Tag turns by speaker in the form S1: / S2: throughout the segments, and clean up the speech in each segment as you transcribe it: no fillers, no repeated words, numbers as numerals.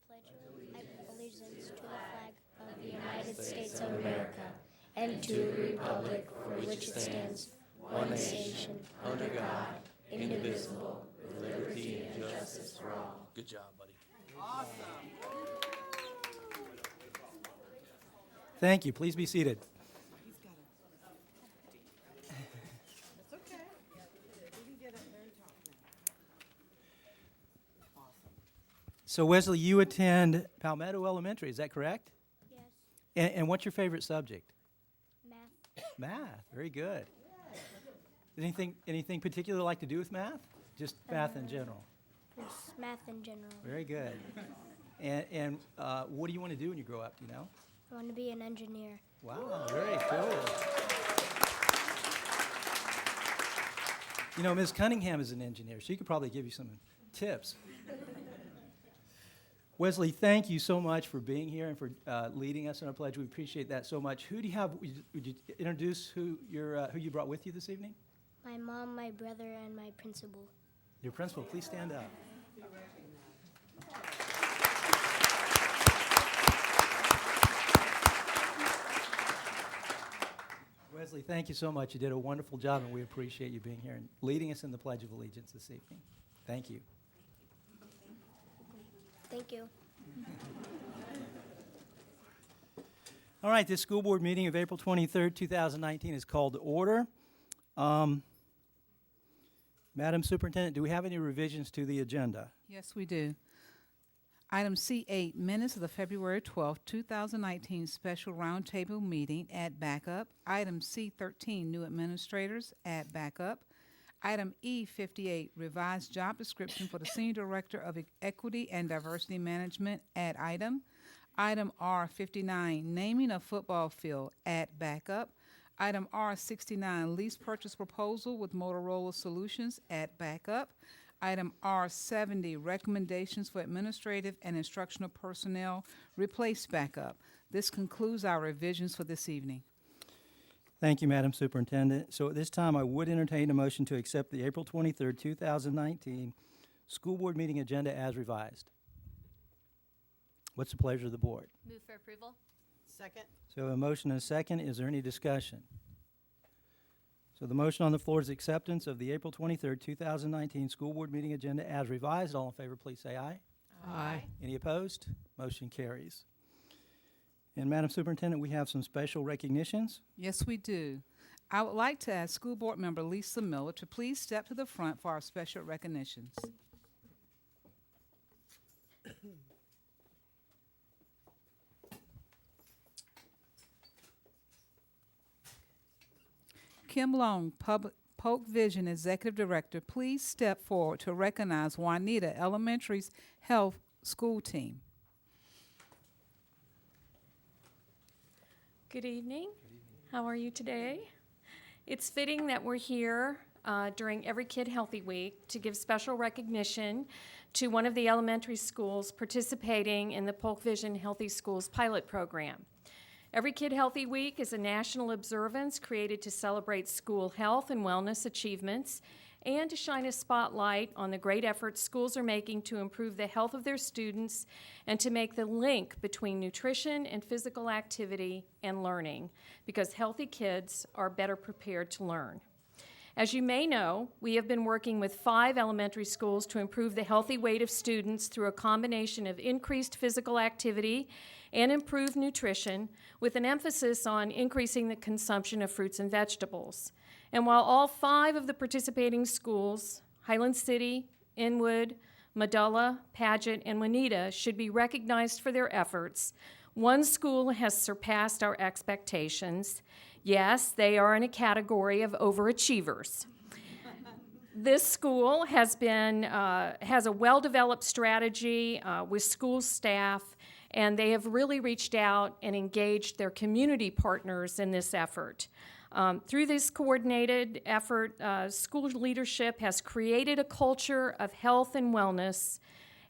S1: pledge allegiance to the flag of the United States of America and to the republic for which it stands, one nation, under God, indivisible, with liberty and justice for all.
S2: Good job, buddy.
S3: Awesome.
S4: Thank you. Please be seated.
S3: He's got it. It's okay. We can get up there and talk now. Awesome.
S4: So, Wesley, you attend Palmetto Elementary, is that correct?
S1: Yes,
S4: And what's your favorite subject?
S1: math.
S4: Math. Very good. Anything particular you like to do with math? Just math in general.
S1: Just math in general.
S4: Very good. And what do you want to do when you grow up, do you know?
S1: I want to be an engineer.
S4: Wow, very cool. You know, Ms. Cunningham is an engineer. She could probably give you some tips. Wesley, thank you so much for being here and for leading us in our pledge. We appreciate that so much. Who do you have? Would you introduce who you brought with you this evening?
S1: My mom, my brother, and my principal.
S4: Your principal, please stand up. Wesley, thank you so much. You did a wonderful job, and we appreciate you being here and leading us in the Pledge of Allegiance this evening. Thank you.
S1: Thank you.
S4: All right, this school board meeting of April 23rd, 2019 is called to order. Madam Superintendent, do we have any revisions to the agenda?
S5: Yes, we do. Item C8, minutes of the February 12, 2019 special roundtable meeting, add backup. Item C13, new administrators, add backup. Item E58, revised job description for the Senior Director of Equity and Diversity Management, add item. Item R59, naming of football field, add backup. Item R69, lease purchase proposal with Motorola Solutions, add backup. Item R70, recommendations for administrative and instructional personnel, replace backup. This concludes our revisions for this evening.
S4: Thank you, Madam Superintendent. So at this time, I would entertain a motion to accept the April 23rd, 2019 school board meeting agenda as revised. What's the pleasure of the board?
S6: Move for approval.
S3: Second.
S4: So a motion and a second. Is there any discussion? So the motion on the floor is acceptance of the April 23rd, 2019 school board meeting agenda as revised. All in favor, please say aye.
S5: Aye.
S4: Any opposed? Motion carries. And Madam Superintendent, we have some special recognitions.
S5: Yes, we do. I would like to ask School Board Member Lisa Miller to please step to the front for our special recognitions. Kim Long, Polk Vision Executive Director, please step forward to recognize Juanita Elementary's health school team.
S6: Good evening. How are you today? It's fitting that we're here during Every Kid Healthy Week to give special recognition to one of the elementary schools participating in the Polk Vision Healthy Schools pilot program. Every Kid Healthy Week is a national observance created to celebrate school health and wellness achievements and to shine a spotlight on the great efforts schools are making to improve the health of their students and to make the link between nutrition and physical activity and learning, because healthy kids are better prepared to learn. As you may know, we have been working with 5 elementary schools to improve the healthy weight of students through a combination of increased physical activity and improved nutrition, with an emphasis on increasing the consumption of fruits and vegetables. And while all 5 of the participating schools, Highland City, Inwood, Medulla, Paget, and Juanita, should be recognized for their efforts, one school has surpassed our expectations. Yes, they are in a category of overachievers. This school has a well-developed strategy with school staff, and they have really reached out and engaged their community partners in this effort. Through this coordinated effort, school leadership has created a culture of health and wellness.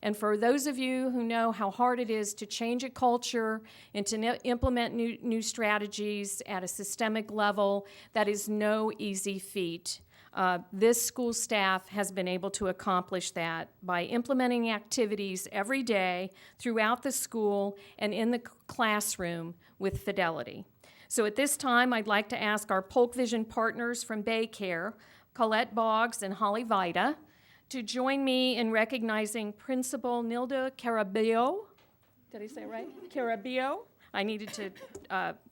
S6: And for those of you who know how hard it is to change a culture and to implement new strategies at a systemic level, that is no easy feat. This school staff has been able to accomplish that by implementing activities every day throughout the school and in the classroom with fidelity. So at this time, I'd like to ask our Polk Vision partners from Baycare, Colette Boggs and Holly Vida, to join me in recognizing Principal Nilda Carabillo. Did I say it right? Carabillo? I needed to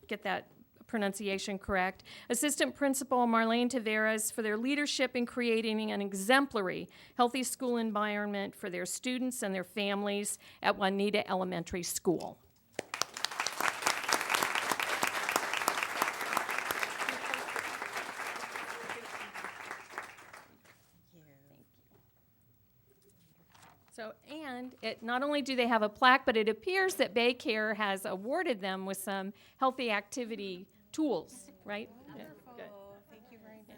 S6: get that pronunciation correct. Assistant Principal Marlene Taveras for their leadership in creating an exemplary healthy school environment for their students and their families at Juanita Elementary School. So, and it, not only do they have a plaque, but it appears that Baycare has awarded them with some healthy activity tools, right? Yeah, good.
S3: Thank you very much.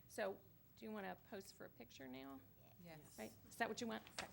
S6: So, do you want to pose for a picture now?
S5: Yes.
S6: Right? Is that what you want? Okay.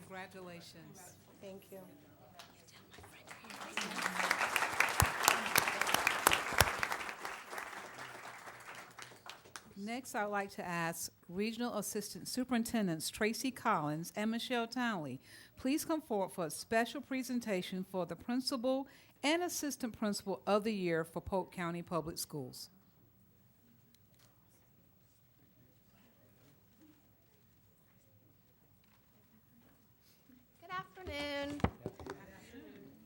S5: Congratulations.
S3: Thank you.
S5: Next, I'd like to ask Regional Assistant Superintendents Tracy Collins and Michelle Townley, please come forward for a special presentation for the Principal and Assistant Principal of the Year for Polk County Public Schools.
S2: Good afternoon.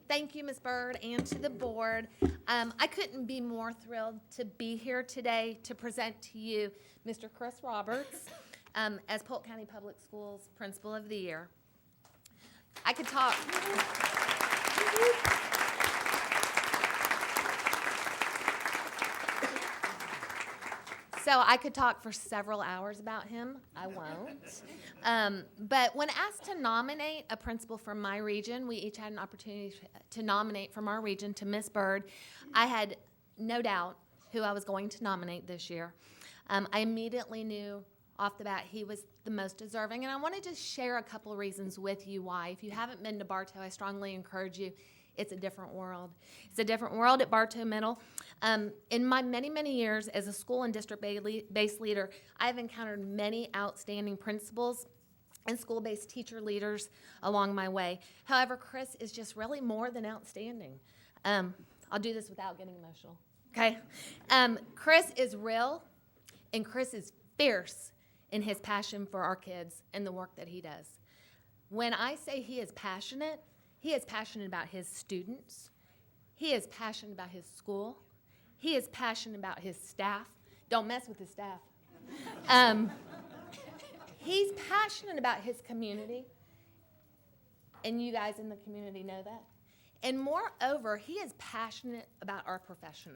S2: Thank you, Ms. Bird, and to the board. I couldn't be more thrilled to be here today to present to you Mr. Chris Roberts as Polk County Public Schools Principal of the Year. I could talk. So I could talk for several hours about him. I won't. But when asked to nominate a principal from my region, we each had an opportunity to nominate from our region to Miss Bird. I had no doubt who I was going to nominate this year. I immediately knew off the bat he was the most deserving, and I wanted to share a couple of reasons with you why. If you haven't been to Bartow, I strongly encourage you. It's a different world. It's a different world at Bartow Middle. In my many, many years as a school and district-based leader, I have encountered many outstanding principals and school-based teacher leaders along my way. However, Chris is just really more than outstanding. I'll do this without getting emotional, okay? Chris is real, and Chris is fierce in his passion for our kids and the work that he does. When I say he is passionate about his students. He is passionate about his school. He is passionate about his staff. Don't mess with his staff. He's passionate about his community, and you guys in the community know that. And moreover, he is passionate about our profession,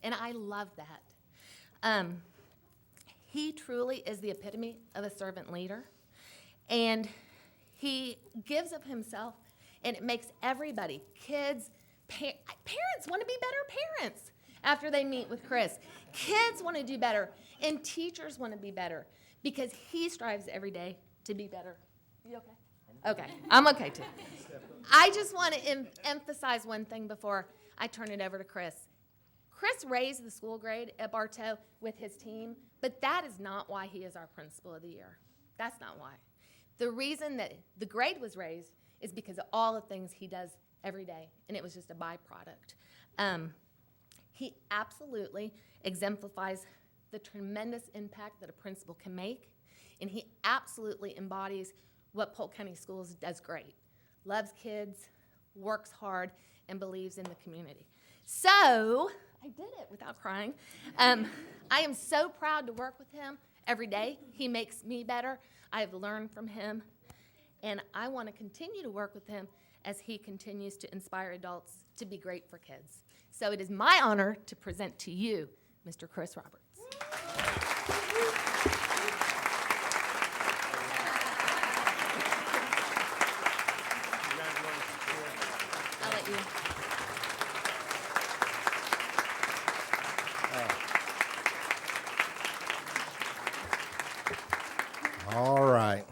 S2: and I love that. He truly is the epitome of a servant leader, and he gives of himself. And it makes everybody, kids, parents want to be better parents after they meet with Chris. Kids want to do better, and teachers want to be better because he strives every day to be better. You okay? Okay, I'm okay too. I just want to emphasize one thing before I turn it over to Chris. Chris raised the school grade at Bartow with his team, but that is not why he is our Principal of the Year. That's not why. The reason that the grade was raised is because of all the things he does every day, and it was just a byproduct. He absolutely exemplifies the tremendous impact that a principal can make, and he absolutely embodies what Polk County Schools does great. Loves kids, works hard, and believes in the community. So, I did it without crying. I am so proud to work with him every day. He makes me better. I have learned from him. And I want to continue to work with him as he continues to inspire adults to be great for kids. So it is my honor to present to you Mr. Chris Roberts. I'll let you.
S7: All right.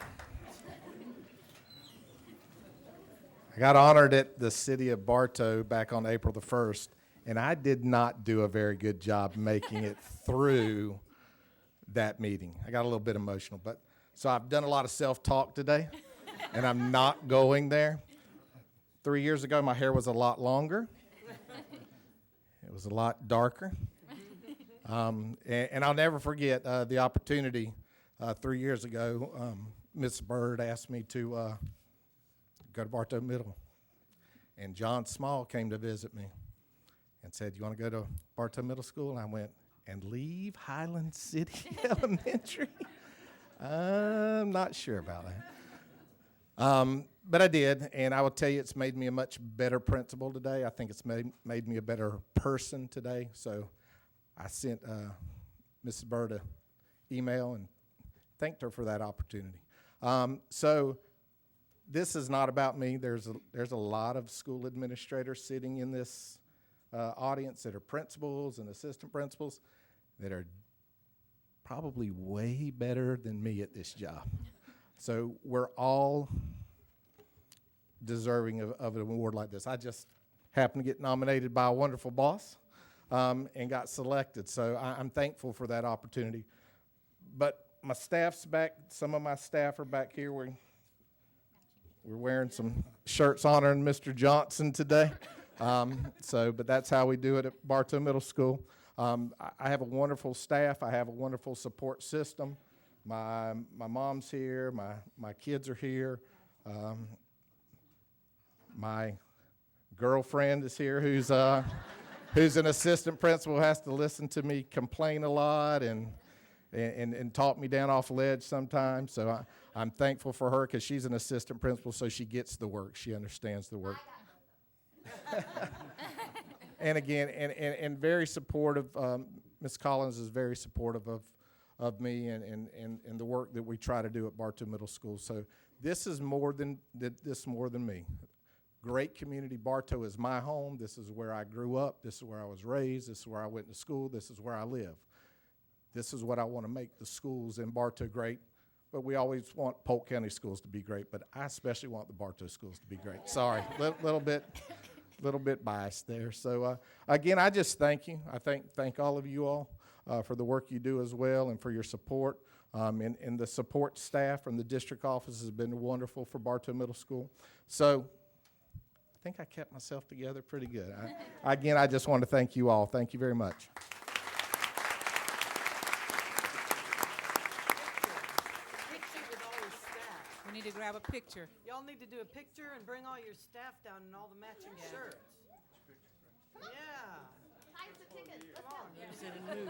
S7: I got honored at the city of Bartow back on April the 1st, and I did not do a very good job making it through that meeting. I got a little bit emotional, but so I've done a lot of self-talk today, and I'm not going there. 3 years ago, my hair was a lot longer. It was a lot darker. And I'll never forget the opportunity 3 years ago. Miss Bird asked me to go to Bartow Middle. And John Small came to visit me and said, "You want to go to Bartow Middle School?" And I went, "And leave Highland City Elementary?" I'm not sure about that. But I did, and I will tell you it's made me a much better principal today. I think it's made me a better person today. So I sent Mrs. Bird an email and thanked her for that opportunity. So this is not about me. There's a lot of school administrators sitting in this audience that are principals and assistant principals that are probably way better than me at this job. So we're all deserving of an award like this. I just happened to get nominated by a wonderful boss and got selected. So I'm thankful for that opportunity. But my staff's back. Some of my staff are back here. We're wearing some shirts honoring Mr. Johnson today. But that's how we do it at Bartow Middle School. I have a wonderful staff. I have a wonderful support system. My mom's here. My kids are here. My girlfriend is here, who's an assistant principal, has to listen to me complain a lot and talk me down off a ledge sometimes. So I'm thankful for her because she's an assistant principal, so she gets the work. She understands the work. And again, and very supportive. Ms. Collins is very supportive of me and the work that we try to do at Bartow Middle School. So this is more than me. Great community. Bartow is my home. This is where I grew up. This is where I was raised. This is where I went to school. This is where I live. This is what I want to make the schools in Bartow great. But we always want Polk County schools to be great. But I especially want the Bartow schools to be great. Sorry, little bit biased there. So again, I just thank you. I thank all of you all for the work you do as well and for your support. And the support staff from the district office has been wonderful for Bartow Middle School. So I think I kept myself together pretty good. Again, I just want to thank you all. Thank you very much.
S3: Picture with all your staff.
S5: We need to grab a picture.
S3: Y'all need to do a picture and bring all your staff down in all the matching shirts. Yeah. Come on.
S1: They didn't move.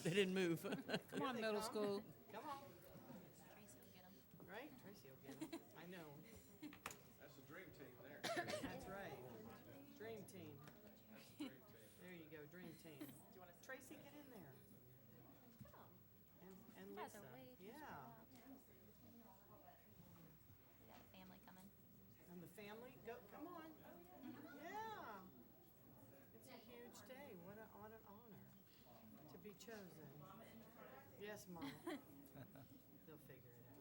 S1: They didn't move.
S5: Come on, middle school.
S3: Come on. Right? Tracy will get them. I know.
S7: That's the dream team there.
S3: That's right. Dream team. There you go, dream team. Do you want to, Tracy, get in there. And Lisa. Yeah.
S8: We got a family coming.
S3: And the family, come on. Yeah. It's a huge day. What an honor to be chosen. Yes, Mom. They'll figure it out.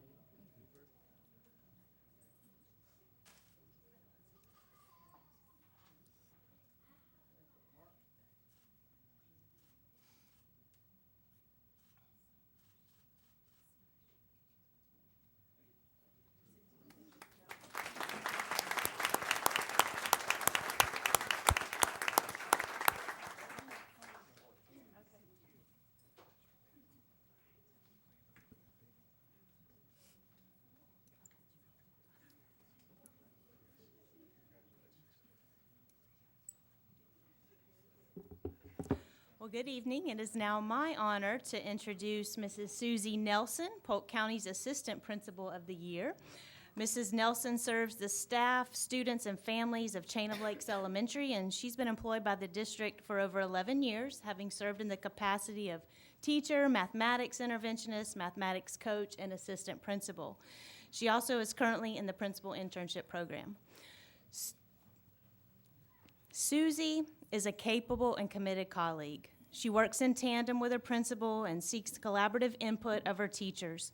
S8: Well, good evening. It is now my honor to introduce Mrs. Susie Nelson, Polk County's Assistant Principal of the Year. Mrs. Nelson serves the staff, students, and families of Chain of Lakes Elementary, and she's been employed by the district for over 11 years, having served in the capacity of teacher, mathematics interventionist, mathematics coach, and assistant principal. She also is currently in the principal internship program. Susie is a capable and committed colleague. She works in tandem with her principal and seeks collaborative input of her teachers.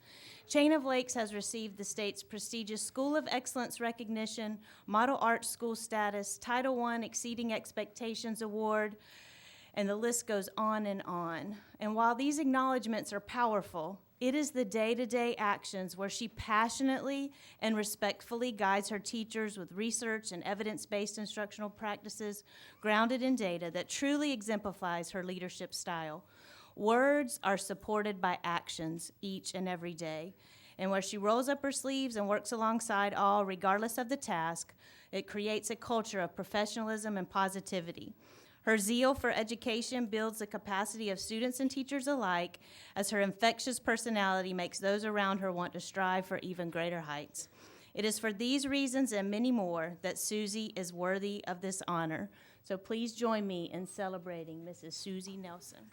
S8: Chain of Lakes has received the state's prestigious School of Excellence recognition, Model Arts School status, Title I Exceeding Expectations Award, and the list goes on. And while these acknowledgments are powerful, it is the day-to-day actions where she passionately and respectfully guides her teachers with research and evidence-based instructional practices grounded in data that truly exemplifies her leadership style. Words are supported by actions each and every day. And where she rolls up her sleeves and works alongside all, regardless of the task, it creates a culture of professionalism and positivity. Her zeal for education builds the capacity of students and teachers alike, as her infectious personality makes those around her want to strive for even greater heights. It is for these reasons and many more that Susie is worthy of this honor. So please join me in celebrating Mrs. Susie Nelson.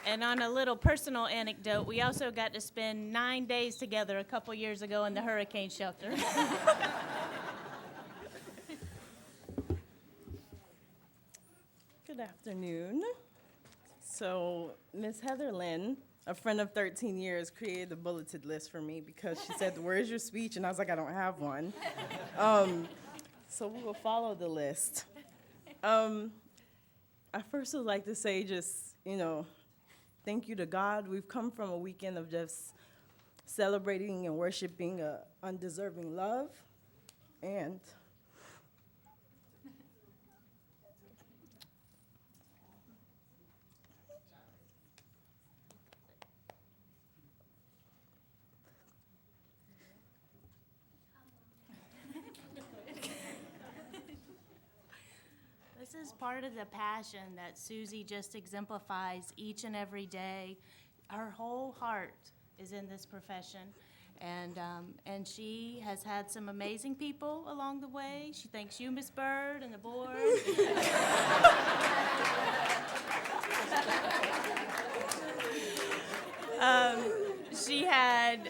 S8: And on a little personal anecdote, we also got to spend 9 days together a couple years ago in the hurricane shelter.
S9: Good afternoon. So, Ms. Heather Lynn, a friend of 13 years, created the bulleted list for me because she said, "Where's your speech?" And I was like, "I don't have one." So we will follow the list. I first would like to say just, thank you to God. We've come from a weekend of just celebrating and worshiping undeserving love. And
S8: This is part of the passion that Susie just exemplifies each and every day. Her whole heart is in this profession, and she has had some amazing people along the way. She thanks you, Ms. Bird, and the board. She had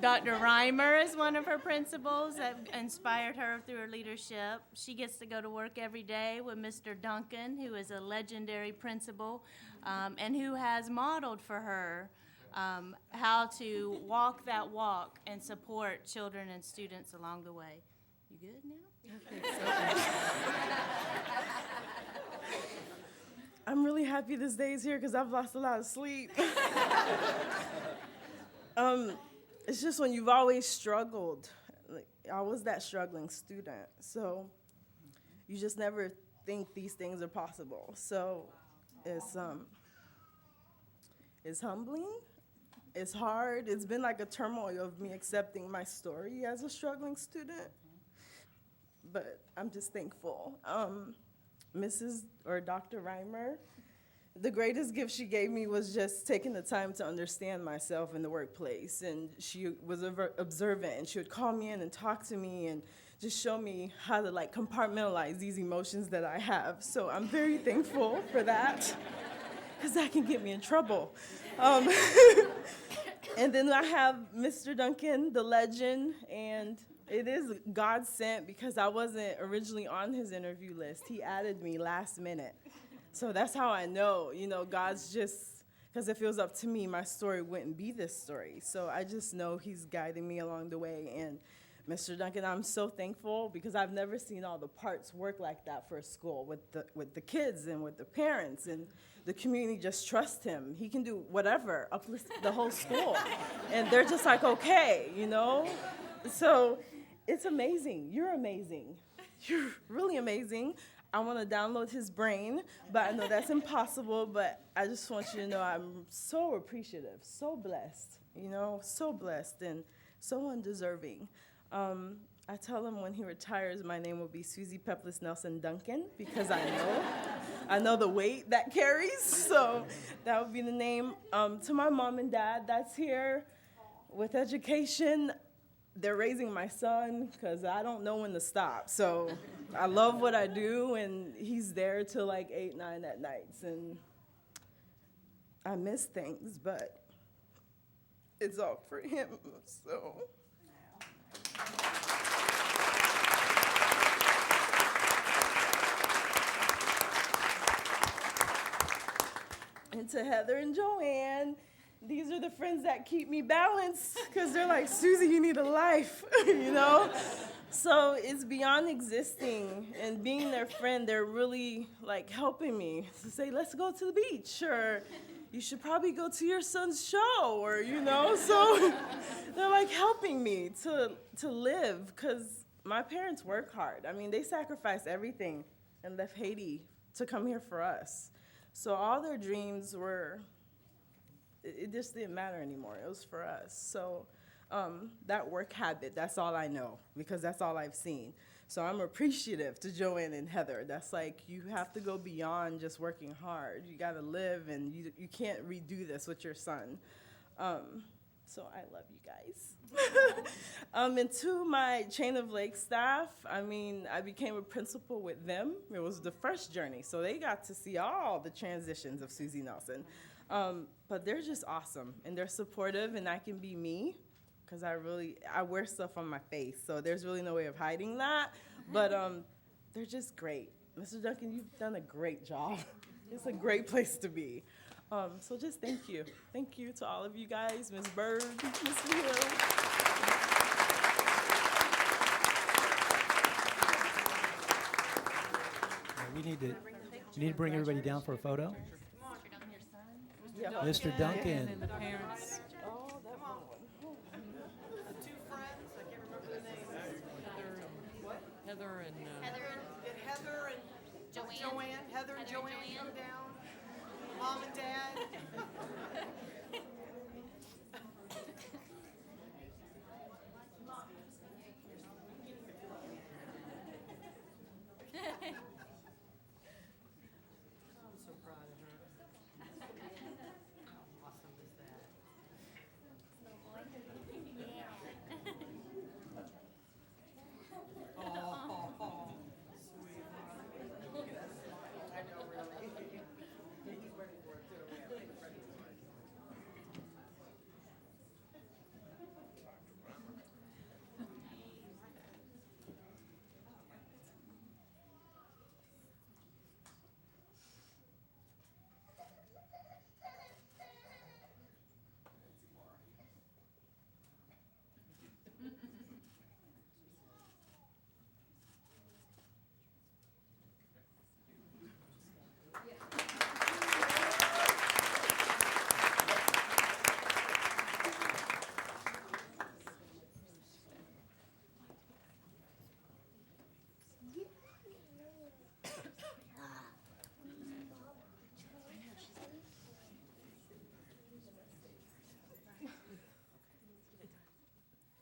S8: Dr. Reimer as one of her principals that inspired her through her leadership. She gets to go to work every day with Mr. Duncan, who is a legendary principal, and who has modeled for her how to walk that walk and support children and students along the way. You good now?
S9: I think so. I'm really happy this day is here because I've lost a lot of sleep. It's just when you've always struggled. Like, I was that struggling student, so you just never think these things are possible. So it's humbling, it's hard. It's been like a turmoil of me accepting my story as a struggling student, but I'm just thankful. Mrs. or Dr. Reimer, the greatest gift she gave me was just taking the time to understand myself in the workplace. And she was observant, and she would call me in and talk to me and just show me how to compartmentalize these emotions that I have. So I'm very thankful for that, because that can get me in trouble. And then I have Mr. Duncan, the legend, and it is God sent because I wasn't originally on his interview list. He added me last minute. So that's how I know, God's just, because if it was up to me, my story wouldn't be this story. So I just know he's guiding me along the way. And Mr. Duncan, I'm so thankful because I've never seen all the parts work like that for a school with the kids and with the parents, and the community just trust him. He can do whatever, uplift the whole school. And they're just like, okay, So it's amazing. You're amazing. You're really amazing. I want to download his brain, but I know that's impossible. But I just want you to know I'm so appreciative, so blessed, so blessed and so undeserving. I tell him when he retires, my name will be Susie Pepless Nelson Duncan, because I know the weight that carries, so that would be the name. To my mom and dad that's here with education, they're raising my son because I don't know when to stop. So I love what I do, and he's there till like 8, 9 at nights, and I miss things, but it's all for him, so. And to Heather and Joanne, these are the friends that keep me balanced, because they're like, Susie, you need a life, you know? So it's beyond existing, and being their friend, they're really like helping me to say, let's go to the beach, or you should probably go to your son's show, or, you know? So they're like helping me to live, because my parents work hard. I mean, they sacrificed everything and left Haiti to come here for us. So all their dreams were, it just didn't matter anymore. It was for us. So that work habit, that's all I know, because that's all I've seen. So I'm appreciative to Joanne and Heather. That's like, you have to go beyond just working hard. You gotta live, and you can't redo this with your son. So I love you guys. And to my Chain of Lake staff, I mean, I became a principal with them. It was the first journey, so they got to see all the transitions of Susie Nelson. But they're just awesome, and they're supportive, and I can be me, because I wear stuff on my face, so there's really no way of hiding that. But they're just great. Mr. Duncan, you've done a great job. It's a great place to be. So just thank you. Thank you to all of you guys, Ms. Bird, Mr. Hill.
S4: We need to bring everybody down for a photo.
S9: Yeah.
S4: Mr. Duncan.
S5: And the parents.
S9: Oh, that one.
S3: The two friends, I can't remember the names.
S10: Heather and
S3: Get Heather and Joanne. Heather and Joanne come down. Mom and Dad. I'm so proud of her. How awesome is that? Oh, sweetheart. I know, really. He's ready for it, too. Yeah, he's ready for it.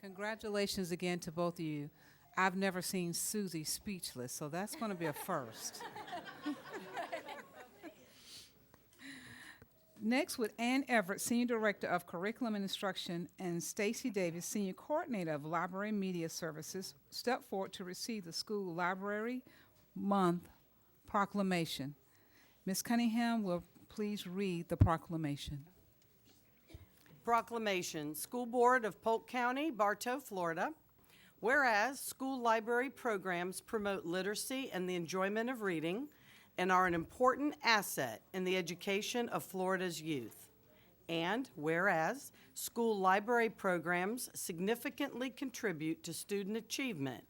S5: Congratulations again to both of you. I've never seen Susie speechless, so that's going to be a first. Next, with Ann Everett, Senior Director of Curriculum and Instruction, and Stacy Davis, Senior Coordinator of Library Media Services, step forward to receive the School Library Month proclamation. Ms. Cunningham will please read the proclamation.
S10: Proclamation, School Board of Polk County, Bartow, Florida. Whereas school library programs promote literacy and the enjoyment of reading and are an important asset in the education of Florida's youth. And whereas school library programs significantly contribute to student achievement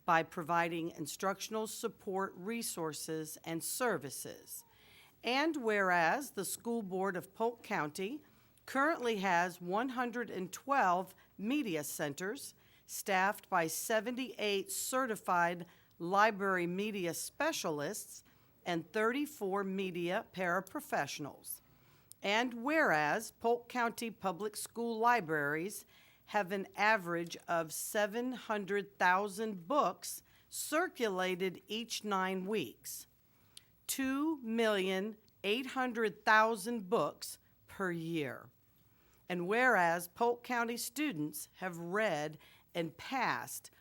S10: by providing instructional support resources and services. And whereas the School Board of Polk County currently has 112 media centers staffed by 78 certified library media specialists and 34 media paraprofessionals. And whereas Polk County Public School Libraries have an average of 700,000 books circulated each 9 weeks. 2,800,000 books per year. And whereas Polk County students have read and passed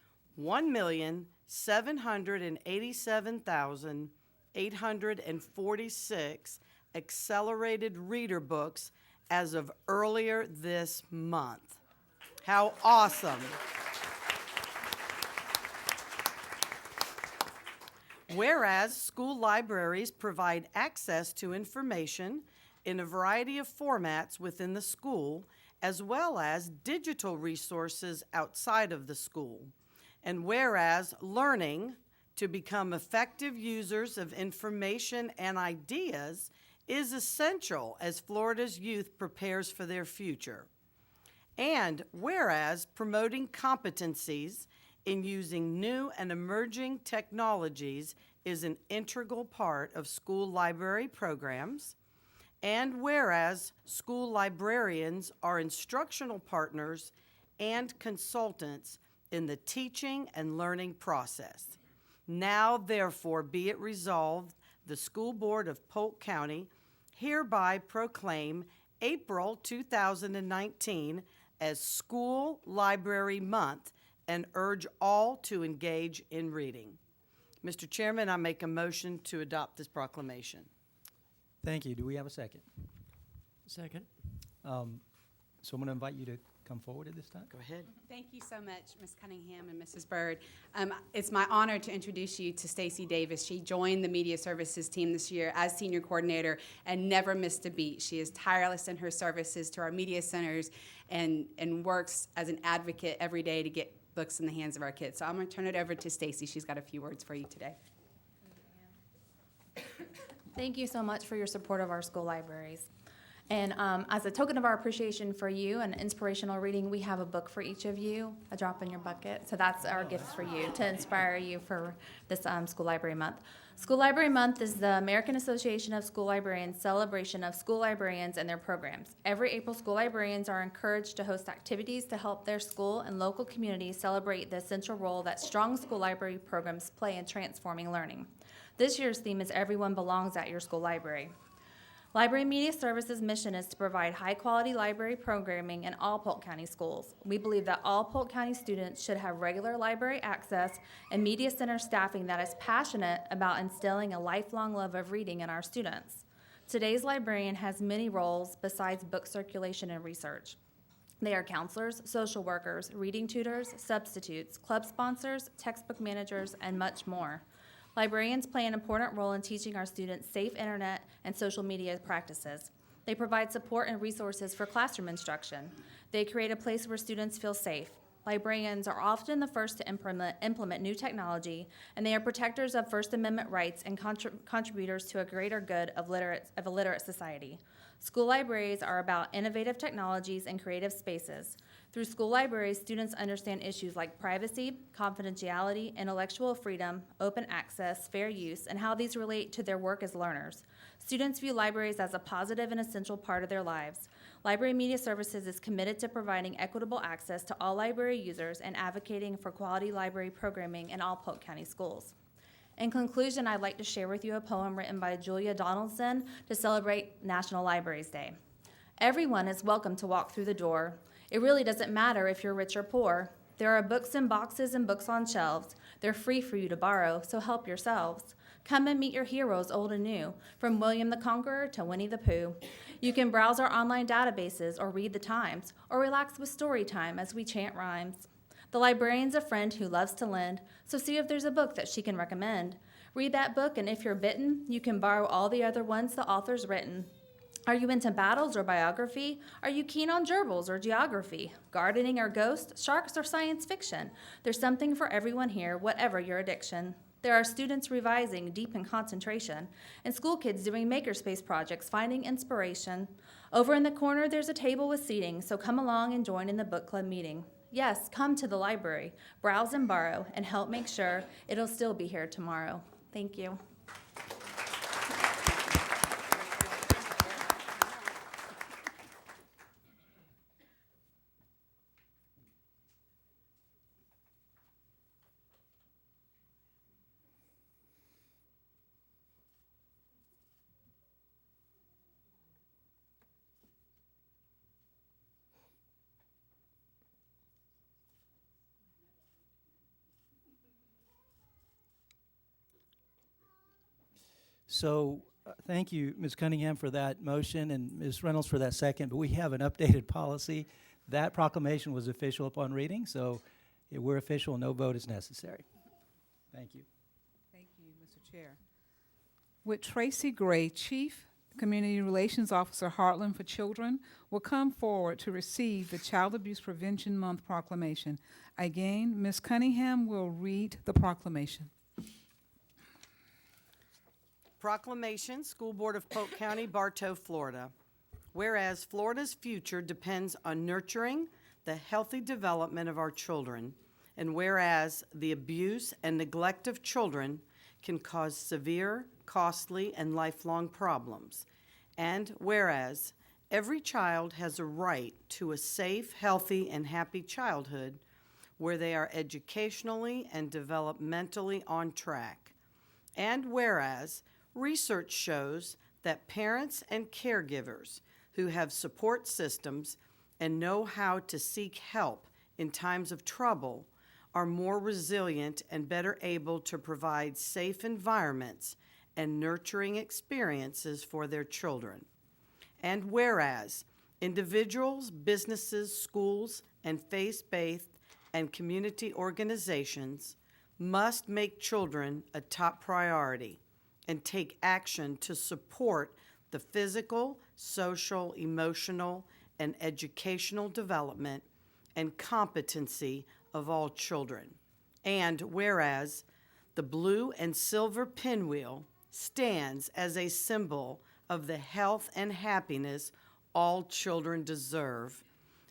S10: 1,787,846 accelerated reader books as of earlier this month. How awesome! Whereas school libraries provide access to information in a variety of formats within the school, as well as digital resources outside of the school. And whereas learning to become effective users of information and ideas is essential as Florida's youth prepares for their future. And whereas promoting competencies in using new and emerging technologies is an integral part of school library programs. And whereas school librarians are instructional partners and consultants in the teaching and learning process. Now, therefore, be it resolved, the School Board of Polk County hereby proclaim April 2019 as School Library Month and urge all to engage in reading. Mr. Chairman, I make a motion to adopt this proclamation.
S4: Thank you. Do we have a second?
S11: Second.
S4: So I'm going to invite you to come forward at this time.
S10: Go ahead.
S12: Thank you so much, Ms. Cunningham and Mrs. Byrd. It's my honor to introduce you to Stacy Davis. She joined the Media Services team this year as senior coordinator and never missed a beat. She is tireless in her services to our media centers and works as an advocate every day to get books in the hands of our kids. So I'm going to turn it over to Stacy. She's got a few words for you today.
S13: Thank you so much for your support of our school libraries. And as a token of our appreciation for you and inspirational reading, we have a book for each of you, a drop in your bucket. So that's our gift for you to inspire you for this School Library Month. School Library Month is the American Association of School Librarians' celebration of school librarians and their programs. Every April, school librarians are encouraged to host activities to help their school and local communities celebrate the essential role that strong school library programs play in transforming learning. This year's theme is Everyone Belongs at Your School Library. Library Media Services' mission is to provide high-quality library programming in all Polk County schools. We believe that all Polk County students should have regular library access and media center staffing that is passionate about instilling a lifelong love of reading in our students. Today's librarian has many roles besides book circulation and research. They are counselors, social workers, reading tutors, substitutes, club sponsors, textbook managers, and much more. Librarians play an important role in teaching our students safe internet and social media practices. They provide support and resources for classroom instruction. They create a place where students feel safe. Librarians are often the first to implement new technology, and they are protectors of First Amendment rights and contributors to a greater good of a literate society. School libraries are about innovative technologies and creative spaces. Through school libraries, students understand issues like privacy, confidentiality, intellectual freedom, open access, fair use, and how these relate to their work as learners. Students view libraries as a positive and essential part of their lives. Library Media Services is committed to providing equitable access to all library users and advocating for quality library programming in all Polk County schools. In conclusion, I'd like to share with you a poem written by Julia Donaldson to celebrate National Libraries Day. Everyone is welcome to walk through the door. It really doesn't matter if you're rich or poor. There are books in boxes and books on shelves. They're free for you to borrow, so help yourselves. Come and meet your heroes, old and new, from William the Conqueror to Winnie the Pooh. You can browse our online databases or read the Times, or relax with story time as we chant rhymes. The librarian's a friend who loves to lend, so see if there's a book that she can recommend. Read that book, and if you're bitten, you can borrow all the other ones the author's written. Are you into battles or biography? Are you keen on gerbils or geography? Gardening or ghosts, sharks or science fiction? There's something for everyone here, whatever your addiction. There are students revising deep in concentration, and school kids doing makerspace projects, finding inspiration. Over in the corner, there's a table with seating, so come along and join in the book club meeting. Yes, come to the library, browse and borrow, and help make sure it'll still be here tomorrow. Thank you.
S4: So thank you, Ms. Cunningham, for that motion, and Ms. Reynolds for that second. But we have an updated policy. That proclamation was official upon reading, so we're official. No vote is necessary. Thank you.
S5: Thank you, Mr. Chair. With Tracy Gray, Chief Community Relations Officer, Heartland for Children, will come forward to receive the Child Abuse Prevention Month proclamation. Again, Ms. Cunningham will read the proclamation.
S10: Proclamation, School Board of Polk County, Bartow, Florida. Whereas Florida's future depends on nurturing the healthy development of our children, and whereas the abuse and neglect of children can cause severe, costly, and lifelong problems, and whereas every child has a right to a safe, healthy, and happy childhood where they are educationally and developmentally on track, and whereas research shows that parents and caregivers who have support systems and know how to seek help in times of trouble are more resilient and better able to provide safe environments and nurturing experiences for their children. And whereas individuals, businesses, schools, and faith-based and community organizations must make children a top priority and take action to support the physical, social, emotional, and educational development and competency of all children. And whereas the blue and silver pinwheel stands as a symbol of the health and happiness all children deserve.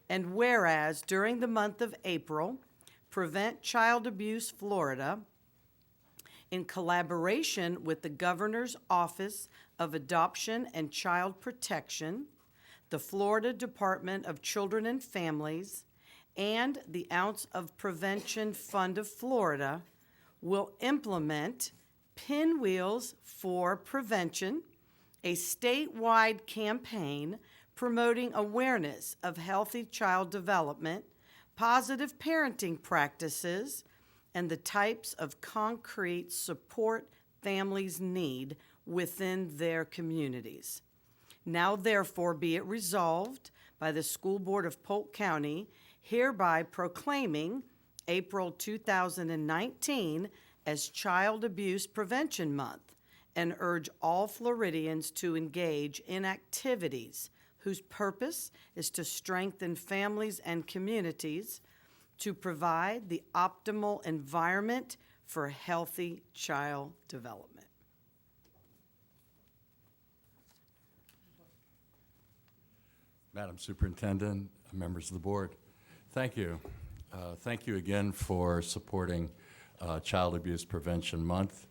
S10: And whereas during the month of April, Prevent Child Abuse Florida, in collaboration with the Governor's Office of Adoption and Child Protection, the Florida Department of Children and Families, and the Ounce of Prevention Fund of Florida will implement Pinwheels for Prevention, a statewide campaign promoting awareness of healthy child development, positive parenting practices, and the types of concrete support families need within their communities. Now therefore be it resolved by the School Board of Polk County, hereby proclaiming April 2019 as Child Abuse Prevention Month, and urge all Floridians to engage in activities whose purpose is to strengthen families and communities, to provide the optimal environment for healthy child development.
S11: Madam Superintendent, members of the board, thank you. Thank you again for supporting Child Abuse Prevention Month,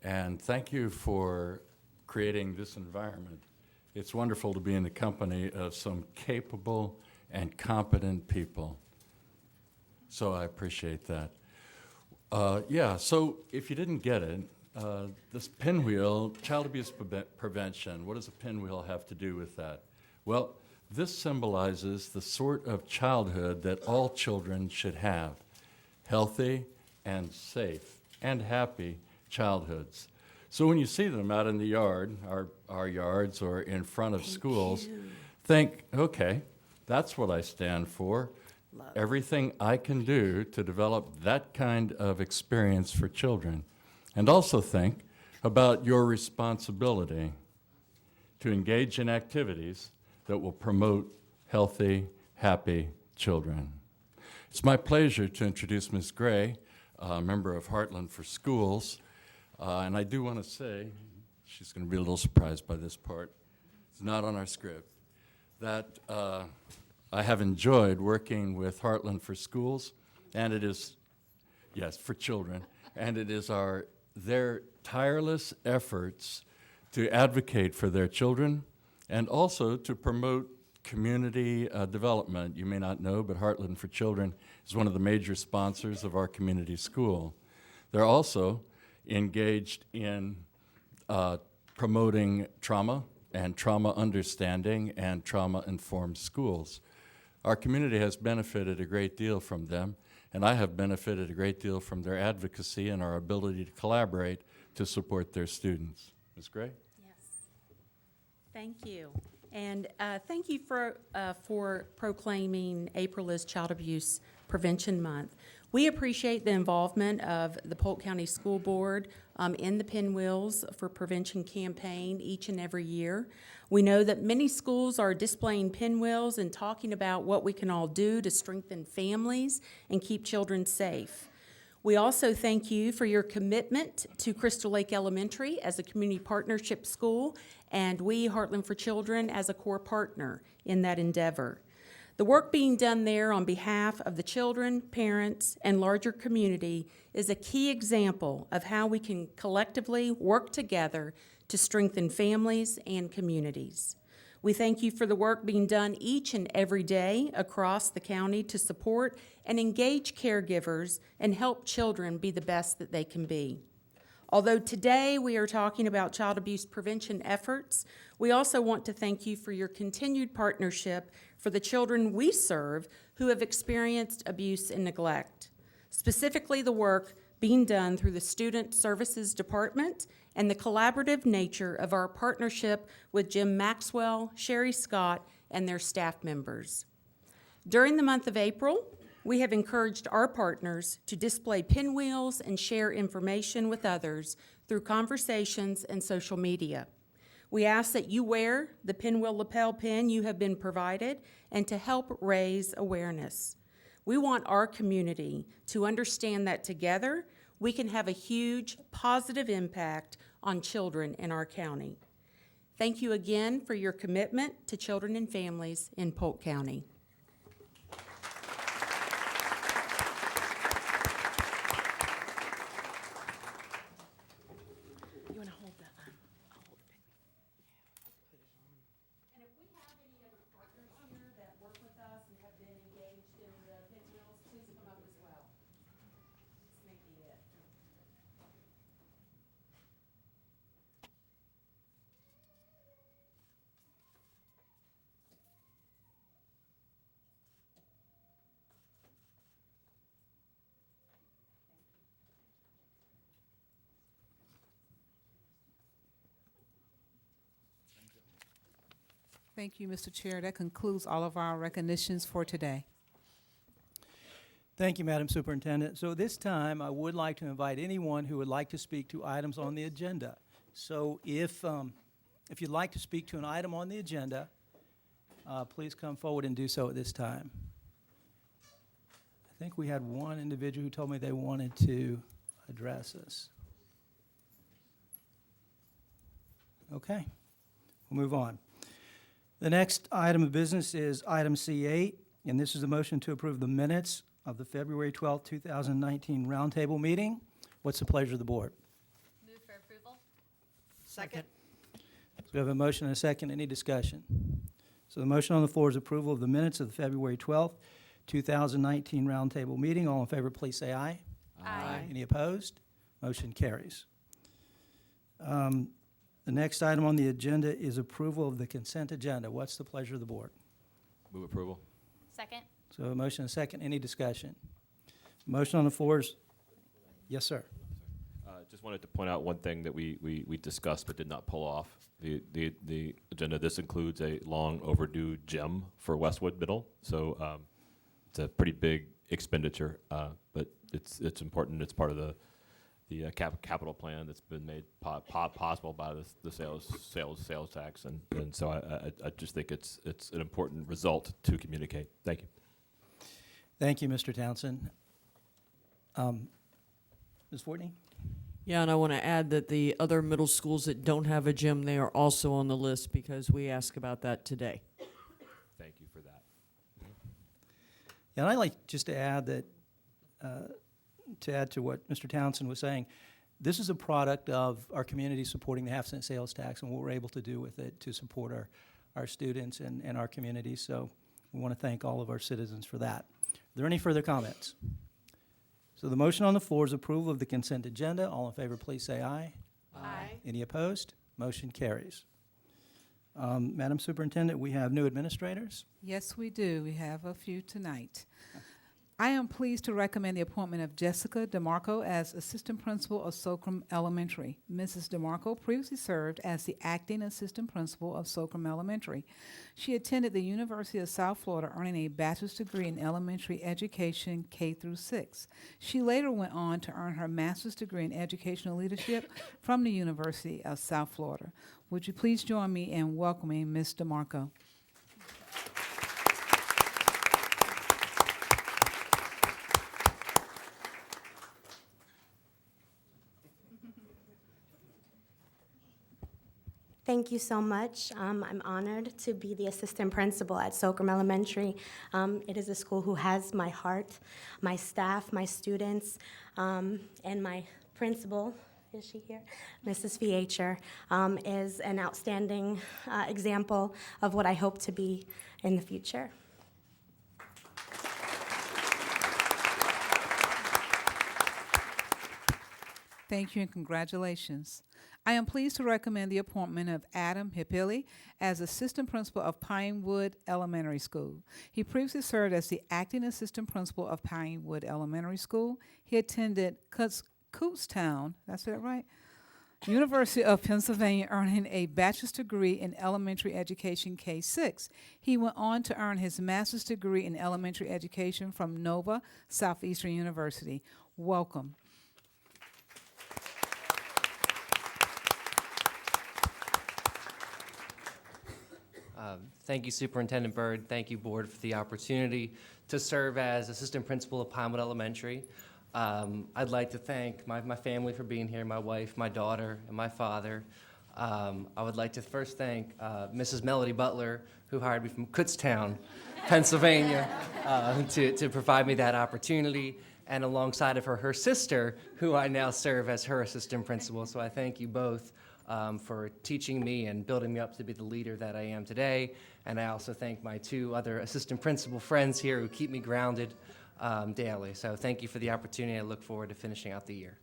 S11: and thank you for creating this environment. It's wonderful to be in the company of some capable and competent people. So I appreciate that. Yeah, so if you didn't get it, this pinwheel, child abuse prevention, what does a pinwheel have to do with that? Well, this symbolizes the sort of childhood that all children should have, healthy and safe and happy childhoods. So when you see them out in the yard, our yards, or in front of schools, think, okay, that's what I stand for. Everything I can do to develop that kind of experience for children. And also think about your responsibility to engage in activities that will promote healthy, happy children. It's my pleasure to introduce Ms. Gray, a member of Heartland for Schools. And I do want to say, she's going to be a little surprised by this part. It's not on our script. That I have enjoyed working with Heartland for Schools, and it is, yes, for children, and it is their tireless efforts to advocate for their children and also to promote community development. You may not know, but Heartland for Children is one of the major sponsors of our community school. They're also engaged in promoting trauma and trauma understanding and trauma-informed schools. Our community has benefited a great deal from them, and I have benefited a great deal from their advocacy and our ability to collaborate to support their students. Ms. Gray?
S14: Yes. Thank you. And thank you for proclaiming April as Child Abuse Prevention Month. We appreciate the involvement of the Polk County School Board in the Pinwheels for Prevention campaign each and every year. We know that many schools are displaying pinwheels and talking about what we can all do to strengthen families and keep children safe. We also thank you for your commitment to Crystal Lake Elementary as a community partnership school, and we, Heartland for Children, as a core partner in that endeavor. The work being done there on behalf of the children, parents, and larger community is a key example of how we can collectively work together to strengthen families and communities. We thank you for the work being done each and every day across the county to support and engage caregivers and help children be the best that they can be. Although today we are talking about child abuse prevention efforts, we also want to thank you for your continued partnership for the children we serve who have experienced abuse and neglect. Specifically, the work being done through the Student Services Department and the collaborative nature of our partnership with Jim Maxwell, Sherry Scott, and their staff members. During the month of April, we have encouraged our partners to display pinwheels and share information with others through conversations and social media. We ask that you wear the pinwheel lapel pin you have been provided and to help raise awareness. We want our community to understand that together we can have a huge positive impact on children in our county. Thank you again for your commitment to children and families in Polk County. You want to hold that? I'll hold the pin. And if we have any other partners here that work with us and have been engaged in the pinwheels, please come up as well. This may be it.
S5: Thank you, Mr. Chair. That concludes all of our recognitions for today.
S4: Thank you, Madam Superintendent. So this time, I would like to invite anyone who would like to speak to items on the agenda. So if you'd like to speak to an item on the agenda, please come forward and do so at this time. I think we had one individual who told me they wanted to address us. Okay, we'll move on. The next item of business is item C8, and this is a motion to approve the minutes of the February 12th, 2019 roundtable meeting. What's the pleasure of the board?
S13: Move for approval.
S10: Second.
S4: So we have a motion and a second. Any discussion? So the motion on the floor is approval of the minutes of the February 12th, 2019 roundtable meeting. All in favor, please say aye.
S13: Aye.
S4: Any opposed? Motion carries. The next item on the agenda is approval of the consent agenda. What's the pleasure of the board?
S15: Move approval.
S13: Second.
S4: So a motion and a second. Any discussion? Motion on the floor is, yes, sir.
S15: Just wanted to point out one thing that we discussed but did not pull off the agenda. This includes a long overdue gym for Westwood Middle. So it's a pretty big expenditure, but it's important. It's part of the capital plan that's been made possible by the sales tax, and so I just think it's an important result to communicate. Thank you.
S4: Thank you, Mr. Townsend. Ms. Fortney?
S16: Yeah, and I want to add that the other middle schools that don't have a gym, they are also on the list because we asked about that today.
S15: Thank you for that.
S4: Yeah, and I'd like just to add that, to add to what Mr. Townsend was saying, this is a product of our community supporting the half-cent sales tax and what we're able to do with it to support our students and our community. So we want to thank all of our citizens for that. Are there any further comments? So the motion on the floor is approval of the consent agenda. All in favor, please say aye.
S10: Aye.
S4: Any opposed? Motion carries. Madam Superintendent, we have new administrators.
S5: Yes, we do. We have a few tonight. I am pleased to recommend the appointment of Jessica DeMarco as Assistant Principal of Solcrum Elementary. Mrs. DeMarco previously served as the Acting Assistant Principal of Solcrum Elementary. She attended the University of South Florida, earning a bachelor's degree in elementary education K through 6. She later went on to earn her master's degree in educational leadership from the University of South Florida. Would you please join me in welcoming Ms. DeMarco?
S17: Thank you so much. I'm honored to be the assistant principal at Solcrum Elementary. It is a school who has my heart, my staff, my students, and my principal, is she here? Mrs. Fiacher, is an outstanding example of what I hope to be in the future.
S5: Thank you and congratulations. I am pleased to recommend the appointment of Adam Hippili as Assistant Principal of Pinewood Elementary School. He previously served as the Acting Assistant Principal of Pinewood Elementary School. He attended Kutztown, that's that right? University of Pennsylvania, earning a bachelor's degree in elementary education K-6. He went on to earn his master's degree in elementary education from Nova Southeastern University. Welcome.
S18: Thank you, Superintendent Byrd. Thank you, Board, for the opportunity to serve as Assistant Principal of Pinewood Elementary. I'd like to thank my family for being here, my wife, my daughter, and my father. I would like to first thank Mrs. Melody Butler, who hired me from Kutztown, Pennsylvania, to provide me that opportunity, and alongside of her sister, who I now serve as her Assistant Principal. So I thank you both for teaching me and building me up to be the leader that I am today. And I also thank my two other assistant principal friends here who keep me grounded daily. So thank you for the opportunity. I look forward to finishing out the year.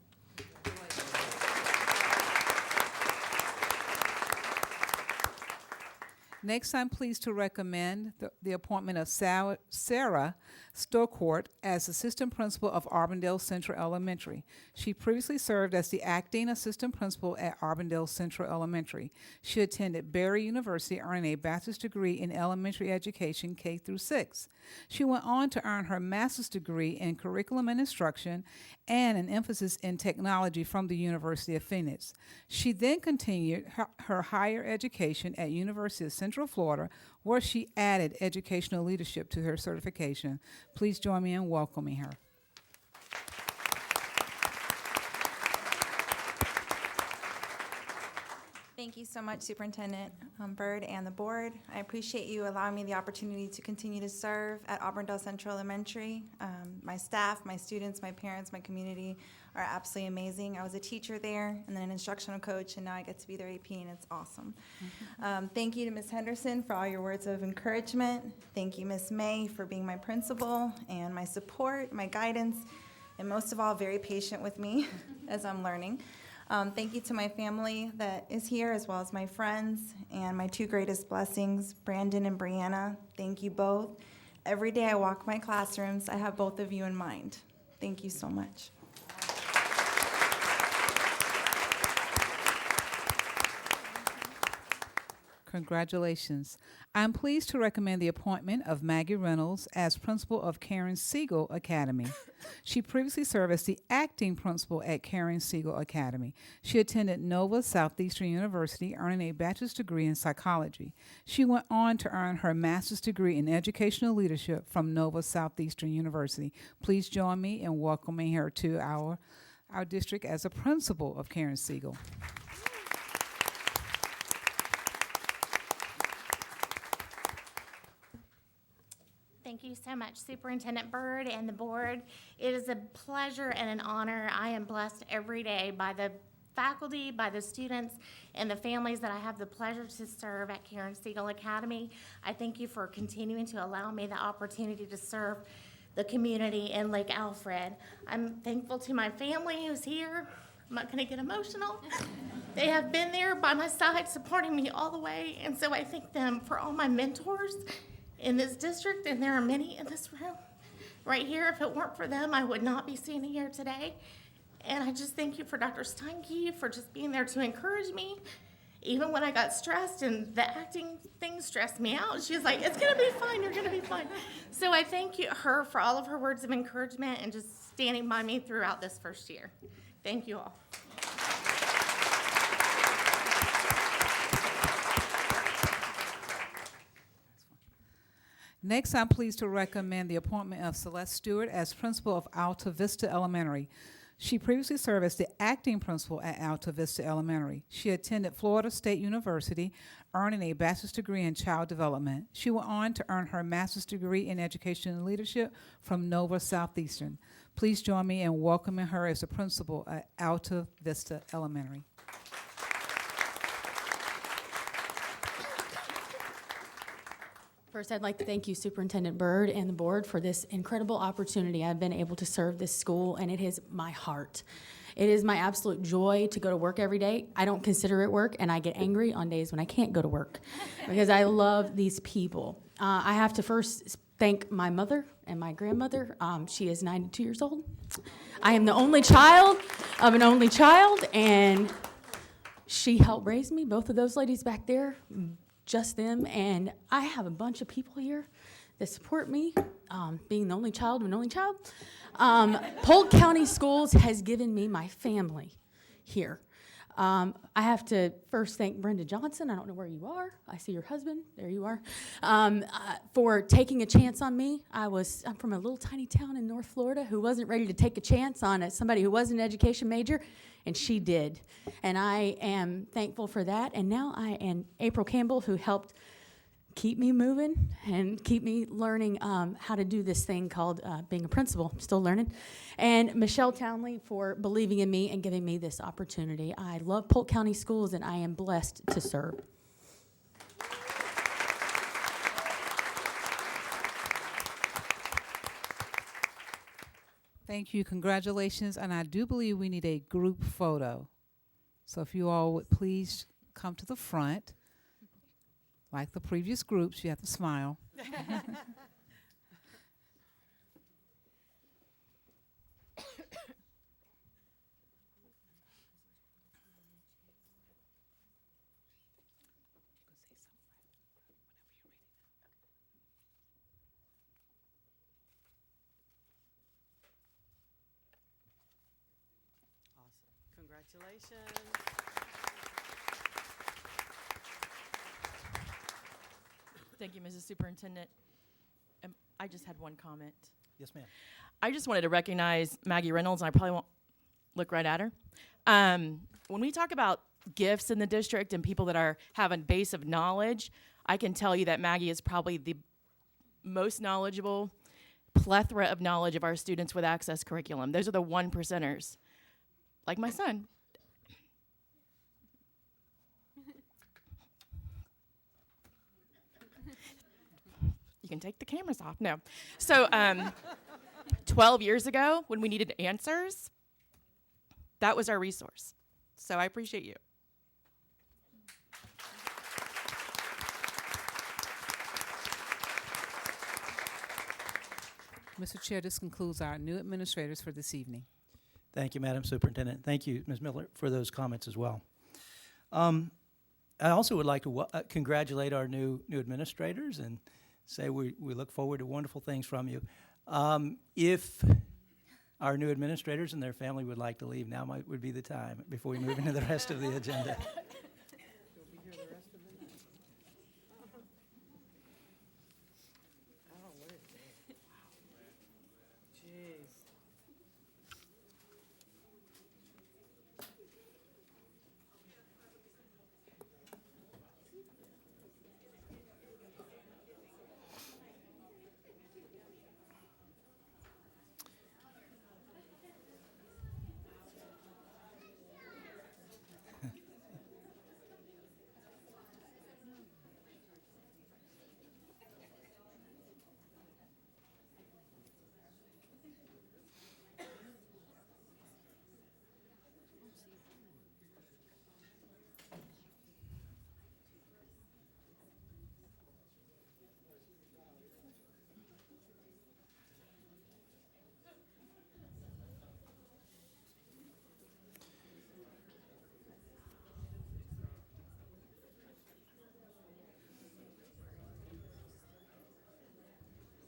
S5: Next, I'm pleased to recommend the appointment of Sarah Stocourt as Assistant Principal of Auburndale Central Elementary. She previously served as the Acting Assistant Principal at Auburndale Central Elementary. She attended Barry University, earning a bachelor's degree in elementary education K through 6. She went on to earn her master's degree in curriculum and instruction and an emphasis in technology from the University of Phoenix. She then continued her higher education at University of Central Florida, where she added educational leadership to her certification. Please join me in welcoming her.
S13: Thank you so much, Superintendent Byrd and the board. I appreciate you allowing me the opportunity to continue to serve at Auburndale Central Elementary. My staff, my students, my parents, my community are absolutely amazing. I was a teacher there and then an instructional coach, and now I get to be their AP, and it's awesome. Thank you to Ms. Henderson for all your words of encouragement. Thank you, Ms. May, for being my principal and my support, my guidance, and most of all, very patient with me as I'm learning. Thank you to my family that is here, as well as my friends, and my two greatest blessings, Brandon and Brianna. Thank you both. Every day I walk my classrooms, I have both of you in mind. Thank you so much.
S5: Congratulations. I'm pleased to recommend the appointment of Maggie Reynolds as principal of Karen Siegel Academy. She previously served as the acting principal at Karen Siegel Academy. She attended Nova Southeastern University, earning a bachelor's degree in psychology. She went on to earn her master's degree in educational leadership from Nova Southeastern University. Please join me in welcoming her to our district as a principal of Karen Siegel.
S1: Thank you so much, Superintendent Byrd and the board. It is a pleasure and an honor. I am blessed every day by the faculty, by the students, and the families that I have the pleasure to serve at Karen Siegel Academy. I thank you for continuing to allow me the opportunity to serve the community in Lake Alfred. I'm thankful to my family who's here. I'm not gonna get emotional. They have been there by my side, supporting me all the way, and so I thank them for all my mentors in this district, and there are many in this room.
S19: right here. If it weren't for them, I would not be standing here today. And I just thank you for Dr. Steinke for just being there to encourage me. Even when I got stressed and the acting thing stressed me out, she was like, it's gonna be fine, you're gonna be fine. So I thank her for all of her words of encouragement and just standing by me throughout this first year. Thank you all.
S5: Next, I'm pleased to recommend the appointment of Celeste Stewart as principal of Alta Vista Elementary. She previously served as the acting principal at Alta Vista Elementary. She attended Florida State University, earning a bachelor's degree in child development. She went on to earn her master's degree in education and leadership from Nova Southeastern. Please join me in welcoming her as the principal at Alta Vista Elementary.
S20: First, I'd like to thank you, Superintendent Byrd, and the board for this incredible opportunity. I've been able to serve this school, and it is my heart. It is my absolute joy to go to work every day. I don't consider it work, and I get angry on days when I can't go to work because I love these people. I have to first thank my mother and my grandmother. She is 92 years old. I am the only child of an only child, and she helped raise me, both of those ladies back there. Just them, and I have a bunch of people here that support me, being the only child of an only child. Polk County Schools has given me my family here. I have to first thank Brenda Johnson, I don't know where you are, I see your husband, there you are, for taking a chance on me. I'm from a little tiny town in North Florida who wasn't ready to take a chance on somebody who was an education major, and she did. And I am thankful for that. And now and April Campbell, who helped keep me moving and keep me learning how to do this thing called being a principal, still learning. And Michelle Townley for believing in me and giving me this opportunity. I love Polk County Schools, and I am blessed to serve.
S5: Thank you, congratulations, and I do believe we need a group photo. So if you all would please come to the front. Like the previous groups, you have to smile.
S3: Congratulations.
S21: Thank you, Mrs. Superintendent. I just had one comment.
S4: Yes, ma'am.
S21: I just wanted to recognize Maggie Reynolds, and I probably won't look right at her. When we talk about gifts in the district and people that have a base of knowledge, I can tell you that Maggie is probably the most knowledgeable plethora of knowledge of our students with access curriculum. Those are the 1%ers, like my son. You can take the cameras off. No. So 12 years ago, when we needed answers, that was our resource. So I appreciate you.
S5: Mr. Chair, this concludes our new administrators for this evening.
S4: Thank you, Madam Superintendent. Thank you, Ms. Miller, for those comments as well. I also would like to congratulate our new administrators and say we look forward to wonderful things from you. If our new administrators and their family would like to leave, now would be the time before we move into the rest of the agenda.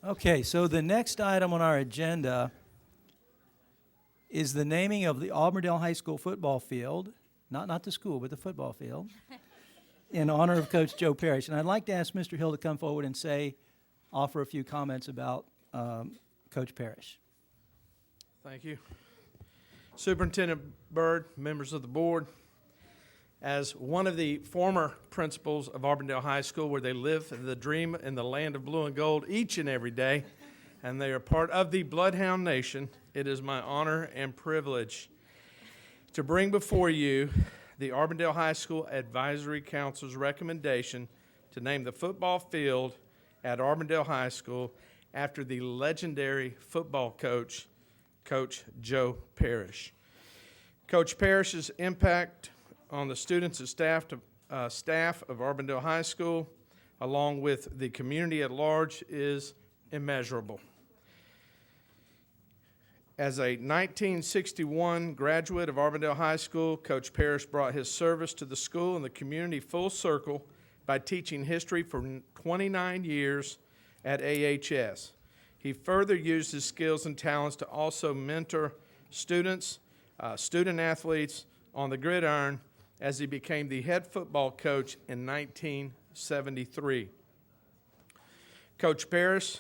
S4: Okay, so the next item on our agenda is the naming of the Auburndale High School football field, not the school, but the football field, in honor of Coach Joe Parrish. And I'd like to ask Mr. Hill to come forward and offer a few comments about Coach Parrish.
S6: Thank you. Superintendent Byrd, members of the board, as one of the former principals of Auburndale High School, where they live the dream in the land of blue and gold each and every day, and they are part of the Bloodhound Nation, it is my honor and privilege to bring before you the Auburndale High School Advisory Council's recommendation to name the football field at Auburndale High School after the legendary football coach, Coach Joe Parrish. Coach Parrish's impact on the students and staff of Auburndale High School, along with the community at large, is immeasurable. As a 1961 graduate of Auburndale High School, Coach Parrish brought his service to the school and the community full circle by teaching history for 29 years at AHS. He further used his skills and talents to also mentor students, student athletes on the gridiron as he became the head football coach in 1973. Coach Parrish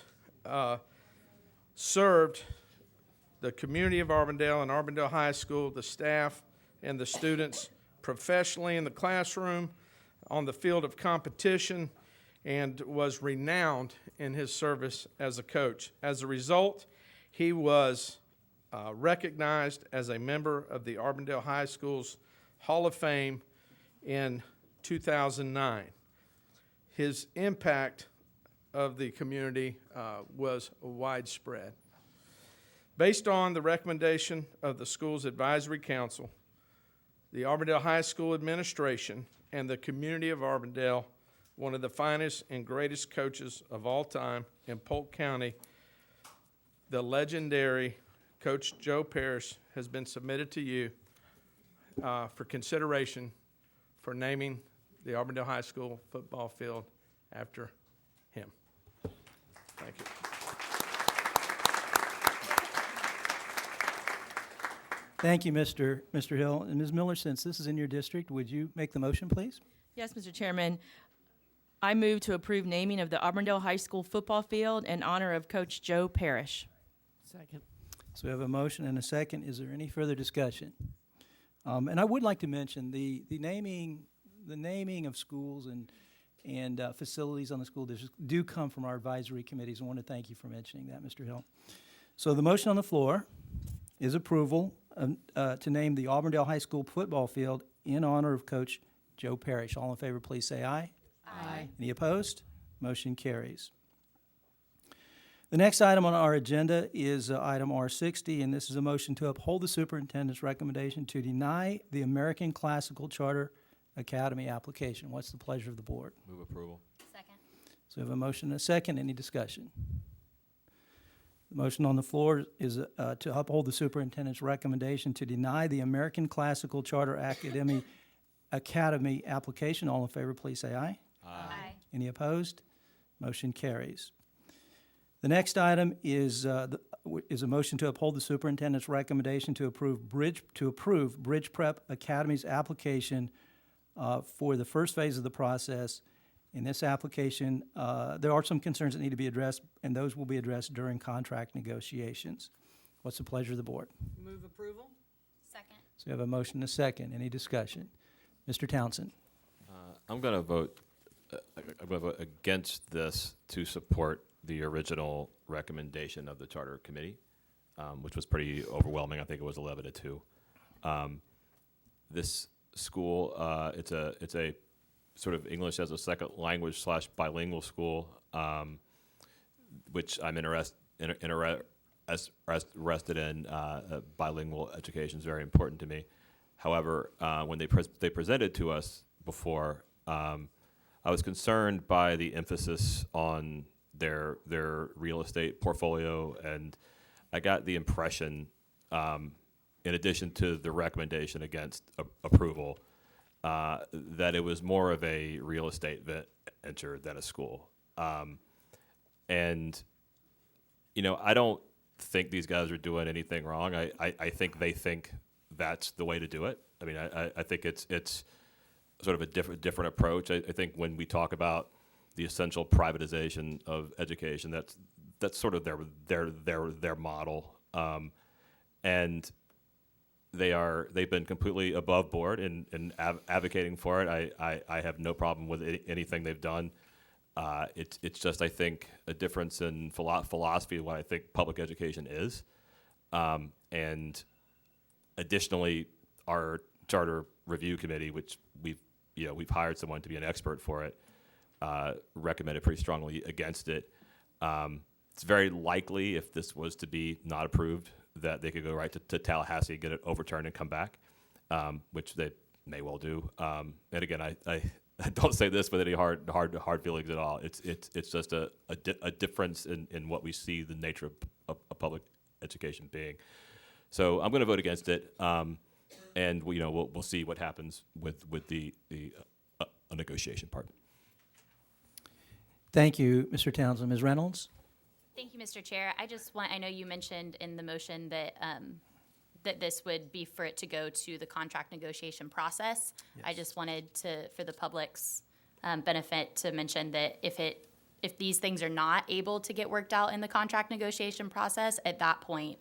S6: served the community of Auburndale and Auburndale High School, the staff and the students professionally in the classroom, on the field of competition, and was renowned in his service as a coach. As a result, he was recognized as a member of the Auburndale High School's Hall of Fame in 2009. His impact of the community was widespread. Based on the recommendation of the school's advisory council, the Auburndale High School administration, and the community of Auburndale, one of the finest and greatest coaches of all time in Polk County, the legendary Coach Joe Parrish, has been submitted to you for consideration for naming the Auburndale High School football field after him. Thank you.
S4: Thank you, Mr. Hill. And Ms. Miller, since this is in your district, would you make the motion, please?
S21: Yes, Mr. Chairman. I move to approve naming of the Auburndale High School football field in honor of Coach Joe Parrish.
S16: Second.
S4: So we have a motion and a second. Is there any further discussion? And I would like to mention the naming of schools and facilities on the school district do come from our advisory committees. I want to thank you for mentioning that, Mr. Hill. So the motion on the floor is approval to name the Auburndale High School football field in honor of Coach Joe Parrish. All in favor, please say aye.
S21: Aye.
S4: Any opposed? Motion carries. The next item on our agenda is item R60, and this is a motion to uphold the superintendent's recommendation to deny the American Classical Charter Academy application. What's the pleasure of the board?
S15: Move approval.
S19: Second.
S4: So we have a motion and a second. Any discussion? The motion on the floor is to uphold the superintendent's recommendation to deny the American Classical Charter Academy application. All in favor, please say aye.
S19: Aye.
S4: Any opposed? Motion carries. The next item is a motion to uphold the superintendent's recommendation to approve Bridge Prep Academy's application for the first phase of the process. In this application, there are some concerns that need to be addressed, and those will be addressed during contract negotiations. What's the pleasure of the board?
S10: Move approval.
S19: Second.
S4: So we have a motion and a second. Any discussion? Mr. Townsend.
S15: I'm going to vote against this to support the original recommendation of the Charter Committee, which was pretty overwhelming. I think it was 11-2. This school, it's a sort of English as a second language / bilingual school, which I'm interested in. Bilingual education is very important to me. However, when they presented to us before, I was concerned by the emphasis on their real estate portfolio, and I got the impression, in addition to the recommendation against approval, that it was more of a real estate venture than a school. And I don't think these guys are doing anything wrong. I think they think that's the way to do it. I mean, I think it's sort of a different approach. I think when we talk about the essential privatization of education, that's sort of their model, and they've been completely above board in advocating for it. I have no problem with anything they've done. It's just, I think, a difference in philosophy of what I think public education is, and additionally, our charter review committee, which we've hired someone to be an expert for it, recommended pretty strongly against it. It's very likely, if this was to be not approved, that they could go right to Tallahassee, get it overturned, and come back, which they may well do. And again, I don't say this with any hard feelings at all. It's just a difference in what we see the nature of public education being. So I'm going to vote against it, and we'll see what happens with the negotiation part.
S4: Thank you, Mr. Townsend. Ms. Reynolds?
S2: Thank you, Mr. Chair. I know you mentioned in the motion that that this would be for it to go to the contract negotiation process. Yes. I just wanted to, for the public's benefit, to mention that if these things are not able to get worked out in the contract negotiation process, at that point,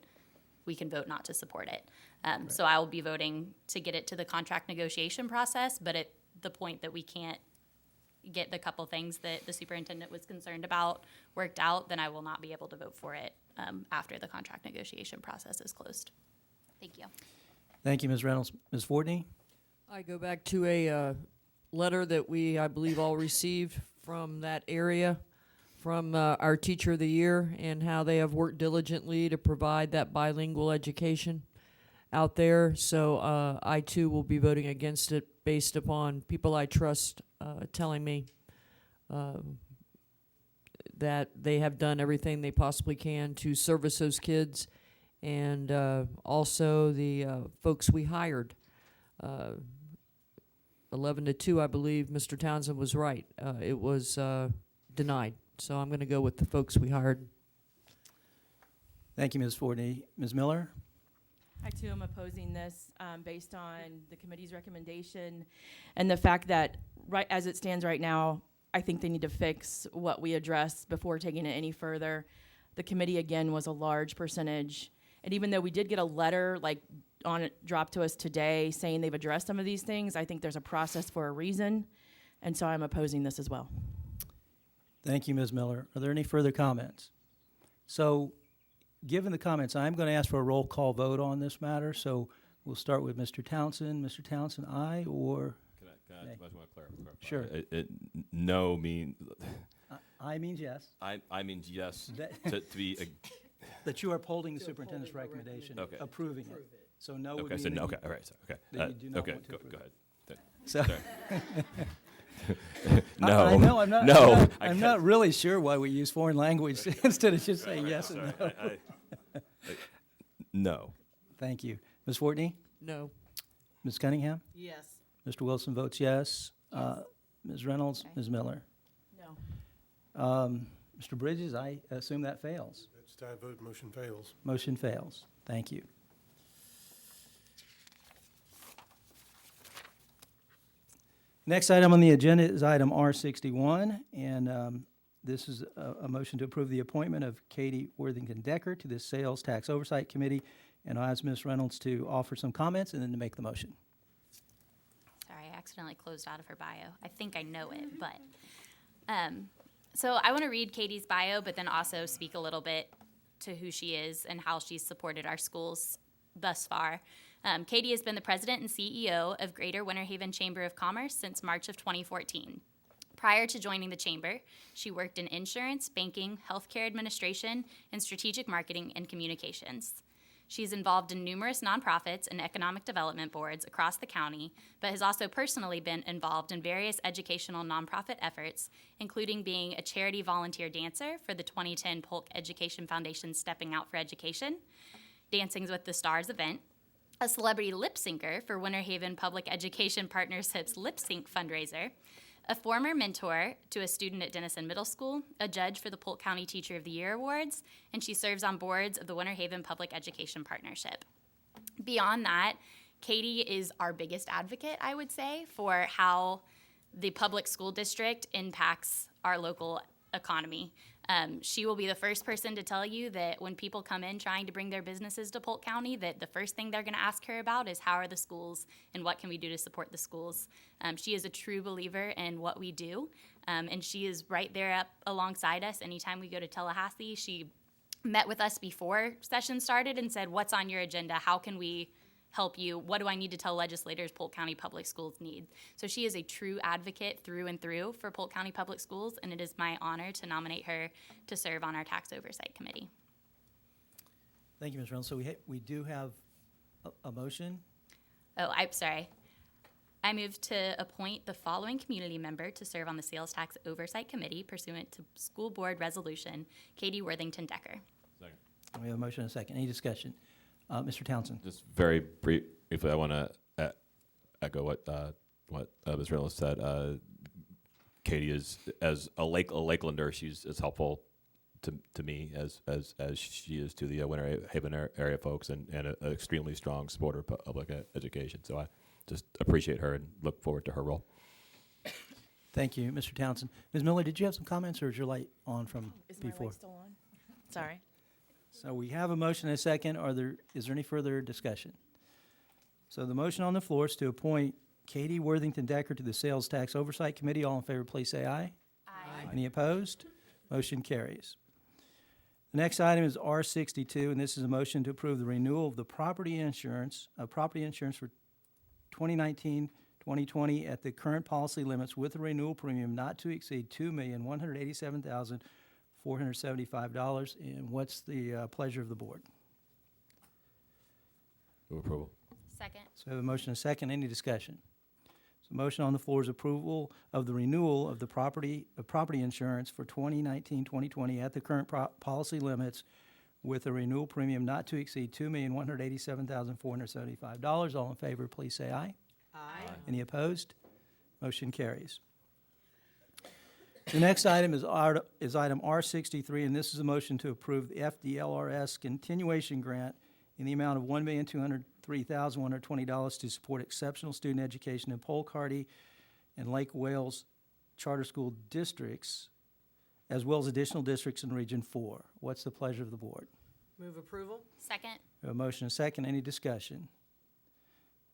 S2: we can vote not to support it. Right. So I will be voting to get it to the contract negotiation process, but at the point that we can't get the couple things that the superintendent was concerned about worked out, then I will not be able to vote for it after the contract negotiation process is closed. Thank you.
S4: Thank you, Ms. Reynolds. Ms. Fortney?
S16: I go back to a letter that I believe, all received from that area, from our Teacher of the Year, and how they have worked diligently to provide that bilingual education out there. So I, too, will be voting against it based upon people I trust telling me that they have done everything they possibly can to service those kids, and also the folks we hired. 11-2, I believe Mr. Townsend was right. It was denied. So I'm going to go with the folks we hired.
S4: Thank you, Ms. Fortney. Ms. Miller?
S21: I, too, am opposing this based on the committee's recommendation and the fact that, right as it stands right now, I think they need to fix what we addressed before taking it any further. The committee, again, was a large percentage. And even though we did get a letter on it dropped to us today saying they've addressed some of these things, I think there's a process for a reason. And so I'm opposing this as well.
S4: Thank you, Ms. Miller. Are there any further comments? So, given the comments, I'm going to ask for a roll call vote on this matter. So we'll start with Mr. Townsend. Mr. Townsend, aye, or?
S15: Can I just want to clarify?
S4: Sure.
S15: No means.
S4: I means yes.
S15: I means yes to be.
S4: That you are upholding the superintendent's recommendation,
S15: okay.
S4: Approving it. So no would
S15: okay,
S4: mean
S15: so no,
S4: that
S15: okay, all right, so, okay.
S4: That you do not
S15: okay,
S4: want to
S15: go
S4: approve
S15: ahead.
S4: So
S15: No.
S4: I know, I'm not,
S15: no.
S4: I'm not really sure why we use foreign language instead of just saying yes and no.
S15: No.
S4: Thank you. Ms. Fortney?
S16: No.
S4: Ms. Cunningham?
S10: Yes.
S4: Mr. Wilson votes yes. Ms. Reynolds? Okay. Ms. Miller?
S21: No.
S4: Mr. Bridges, I assume that fails.
S22: That's tie vote, motion fails.
S4: Motion fails. Thank you. Next item on the agenda is item R61, and this is a motion to approve the appointment of Katie Worthington Decker to the Sales Tax Oversight Committee, and I'll ask Ms. Reynolds to offer some comments and then to make the motion.
S2: Sorry, I accidentally closed out of her bio. I think I know it, but so I want to read Katie's bio, but then also speak a little bit to who she is and how she's supported our schools thus far. Katie has been the president and CEO of Greater Winter Haven Chamber of Commerce since March of 2014. Prior to joining the chamber, she worked in insurance, banking, healthcare administration, and strategic marketing and communications. She's involved in numerous nonprofits and economic development boards across the county, but has also personally been involved in various educational nonprofit efforts, including being a charity volunteer dancer for the 2010 Polk Education Foundation's Stepping Out for Education, Dancing with the Stars event, a celebrity lip syncer for Winter Haven Public Education Partnerships Lip Sync fundraiser, a former mentor to a student at Denison Middle School, a judge for the Polk County Teacher of the Year Awards, and she serves on boards of the Winter Haven Public Education Partnership. Beyond that, Katie is our biggest advocate, I would say, for how the public school district impacts our local economy. She will be the first person to tell you that when people come in trying to bring their businesses to Polk County, that the first thing they're going to ask her about is how are the schools and what can we do to support the schools. She is a true believer in what we do, and she is right there up alongside us. Anytime we go to Tallahassee, she met with us before session started and said, what's on your agenda? How can we help you? What do I need to tell legislators Polk County Public Schools need? So she is a true advocate through and through for Polk County Public Schools, and it is my honor to nominate her to serve on our Tax Oversight Committee.
S4: Thank you, Ms. Reynolds. So we do have a motion.
S2: Oh, I'm sorry. I move to appoint the following community member to serve on the Sales Tax Oversight Committee pursuant to School Board Resolution, Katie Worthington Decker.
S15: Second.
S4: We have a motion and a second. Any discussion? Mr. Townsend.
S15: Just very briefly, I want to echo what Ms. Reynolds said. Katie is, as a Lakelander, she's as helpful to me as she is to the Winter Haven area folks, and an extremely strong supporter of public education. So I just appreciate her and look forward to her role.
S4: Thank you, Mr. Townsend. Ms. Miller, did you have some comments, or is your light on from before?
S21: Is my light still on? Sorry.
S4: So we have a motion and a second. Is there any further discussion? So the motion on the floor is to appoint Katie Worthington Decker to the Sales Tax Oversight Committee. All in favor, please say aye. Aye. Any opposed? Motion carries. The next item is R62, and this is a motion to approve the renewal of the property insurance for 2019-2020 at the current policy limits with a renewal premium not to exceed $2,187,475. And what's the pleasure of the board?
S15: Move approval.
S2: Second.
S4: So we have a motion and a second. Any discussion? So motion on the floor is approval of the renewal of the property insurance for 2019-2020 at the current policy limits with a renewal premium not to exceed $2,187,475. All in favor, please say aye.
S10: Aye.
S4: Any opposed? Motion carries. The next item is item R63, and this is a motion to approve the FDLRS continuation grant in the amount of $1,203,120 to support exceptional student education in Polk County and Lake Wales charter school districts, as well as additional districts in Region 4. What's the pleasure of the board?
S10: Move approval.
S2: Second.
S4: We have a motion and a second. Any discussion?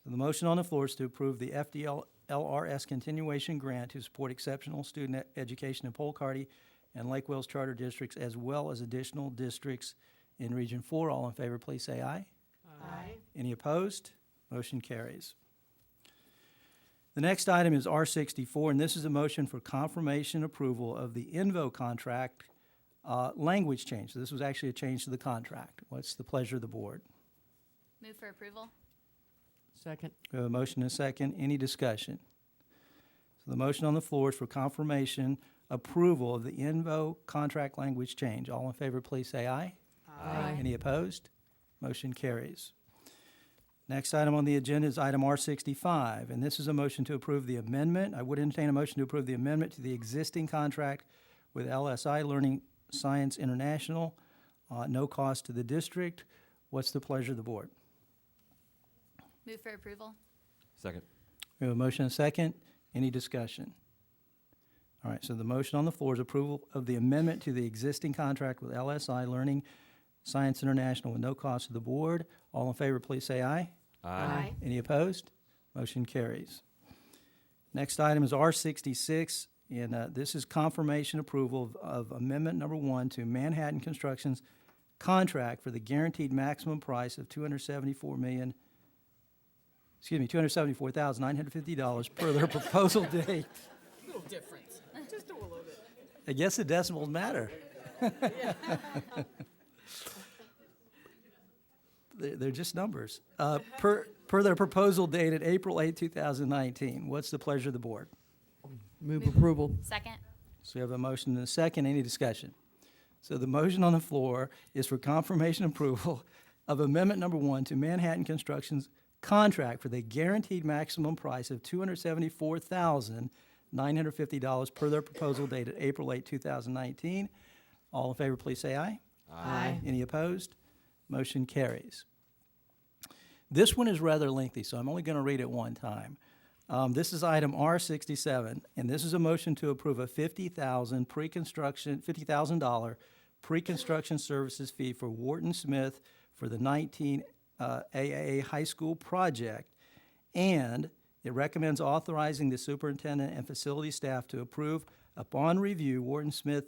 S4: So the motion on the floor is to approve the FDLRS continuation grant to support exceptional student education in Polk County and Lake Wales charter districts, as well as additional districts in Region 4. All in favor, please say aye.
S10: Aye.
S4: Any opposed? Motion carries. The next item is R64, and this is a motion for confirmation approval of the INVO contract language change. So this was actually a change to the contract. What's the pleasure of the board?
S2: Move for approval.
S16: Second.
S4: We have a motion and a second. Any discussion? So the motion on the floor is for confirmation approval of the INVO contract language change. All in favor, please say aye.
S16: Aye.
S4: Any opposed? Motion carries. Next item on the agenda is item R65, and this is a motion to approve the amendment. I would entertain a motion to approve the amendment to the existing contract with LSI Learning Science International, no cost to the district. What's the pleasure of the board?
S2: Move for approval.
S15: Second.
S4: We have a motion and a second. Any discussion? All right, so the motion on the floor is approval of the amendment to the existing contract with LSI Learning Science International with no cost to the board. All in favor, please say aye.
S15: Aye.
S4: Any opposed? Motion carries. Next item is R66, and this is confirmation approval of amendment number 1 to Manhattan Construction's contract for the guaranteed maximum price of $274,950 per their proposal date.
S10: A little difference, just a little bit.
S4: I guess the decimals matter. They're just numbers. Per their proposal dated April 8, 2019. What's the pleasure of the board?
S16: Move approval.
S2: Second.
S4: So we have a motion and a second. Any discussion? So the motion on the floor is for confirmation approval of amendment number 1 to Manhattan Construction's contract for the guaranteed maximum price of $274,950 $950 per their proposal dated April 8, 2019. All in favor, please say aye.
S16: Aye.
S4: Any opposed? Motion carries. This one is rather lengthy, so I'm only going to read it one time. This is item R67, and this is a motion to approve a $50,000 pre-construction services fee for Wharton Smith for the 19 AAA High School project, and it recommends authorizing the superintendent and facility staff to approve, upon review, Wharton Smith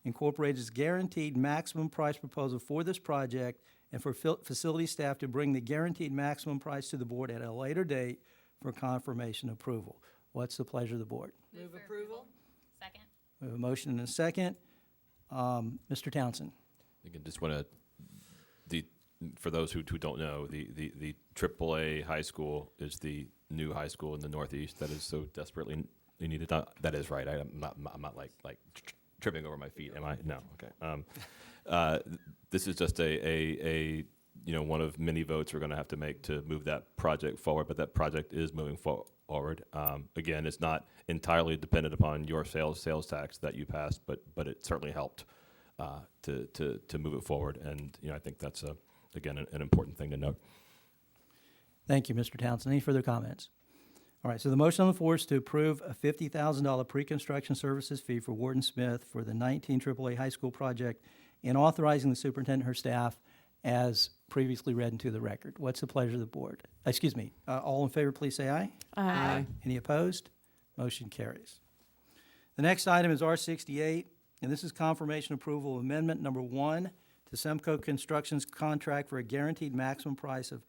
S4: Incorporated's guaranteed maximum price proposal for this project, and for facility staff to bring the guaranteed maximum price to the board at a later date for confirmation approval. What's the pleasure of the board?
S14: Move approval.
S2: Second.
S4: We have a motion and a second. Mr. Townsend.
S15: Again, just want to, for those who don't know, the AAA high school is the new high school in the Northeast that is so desperately needed. That is right. I'm not like tripping over my feet, am I? No. Okay. This is just a one of many votes we're going to have to make to move that project forward, but that project is moving forward. Again, it's not entirely dependent upon your sales tax that you passed, but it certainly helped to move it forward, and I think that's again an important thing to note.
S4: Thank you, Mr. Townsend. Any further comments? All right, so the motion on the floor is to approve a $50,000 pre-construction services fee for Wharton Smith for the 19 AAA high school project, and authorizing the superintendent and her staff as previously read into the record. What's the pleasure of the board? Excuse me. All in favor, please say aye.
S14: Aye.
S4: Any opposed? Motion carries. The next item is R68, and this is confirmation approval of amendment number 1 to Semco Construction's contract for a guaranteed maximum price of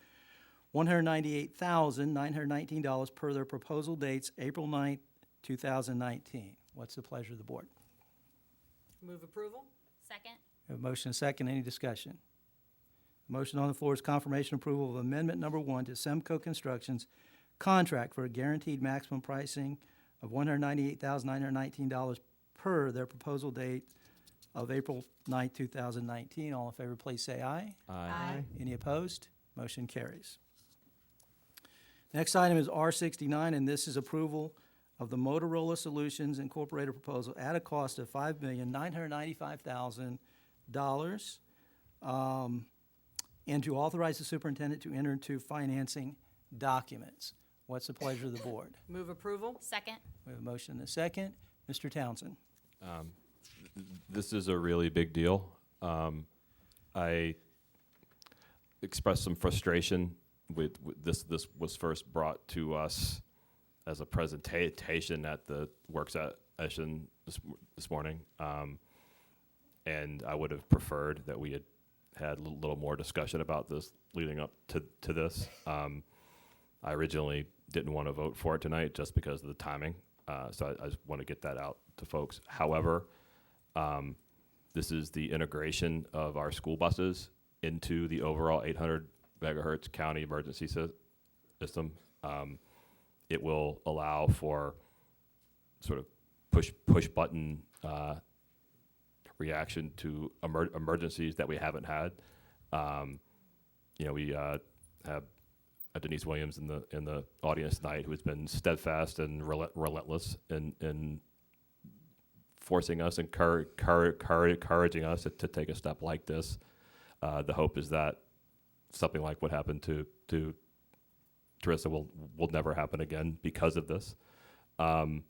S4: $198,919 per their proposal dates April 9th, 2019. What's the pleasure of the board?
S14: Move approval.
S2: Second.
S4: We have a motion and a second. Any discussion? The motion on the floor is confirmation approval of amendment number 1 to Semco Construction's contract for a guaranteed maximum pricing of $198,919 per their proposal date of April 9th, 2019. All in favor, please say aye.
S15: Aye.
S4: Any opposed? Motion carries. Next item is R69, and this is approval of the Motorola Solutions Incorporated proposal at a cost of $5,995,000, and to authorize the superintendent to enter into financing documents. What's the pleasure of the board?
S14: Move approval.
S2: Second.
S4: We have a motion and a second. Mr. Townsend.
S15: This is a really big deal. I expressed some frustration with this. This was first brought to us as a presentation at the work session this morning, and I would have preferred that we had a little more discussion about this leading up to this. I originally didn't want to vote for it tonight just because of the timing, so I just want to get that out to folks. However, this is the integration of our school buses into the overall 800 megahertz county emergency system. It will allow for sort of push button reaction to emergencies that we haven't had. We have Denise Williams in the audience tonight, who has been steadfast and relentless in forcing us, encouraging us to take a step like this. The hope is that something like what happened to Teresa will never happen again because of this. I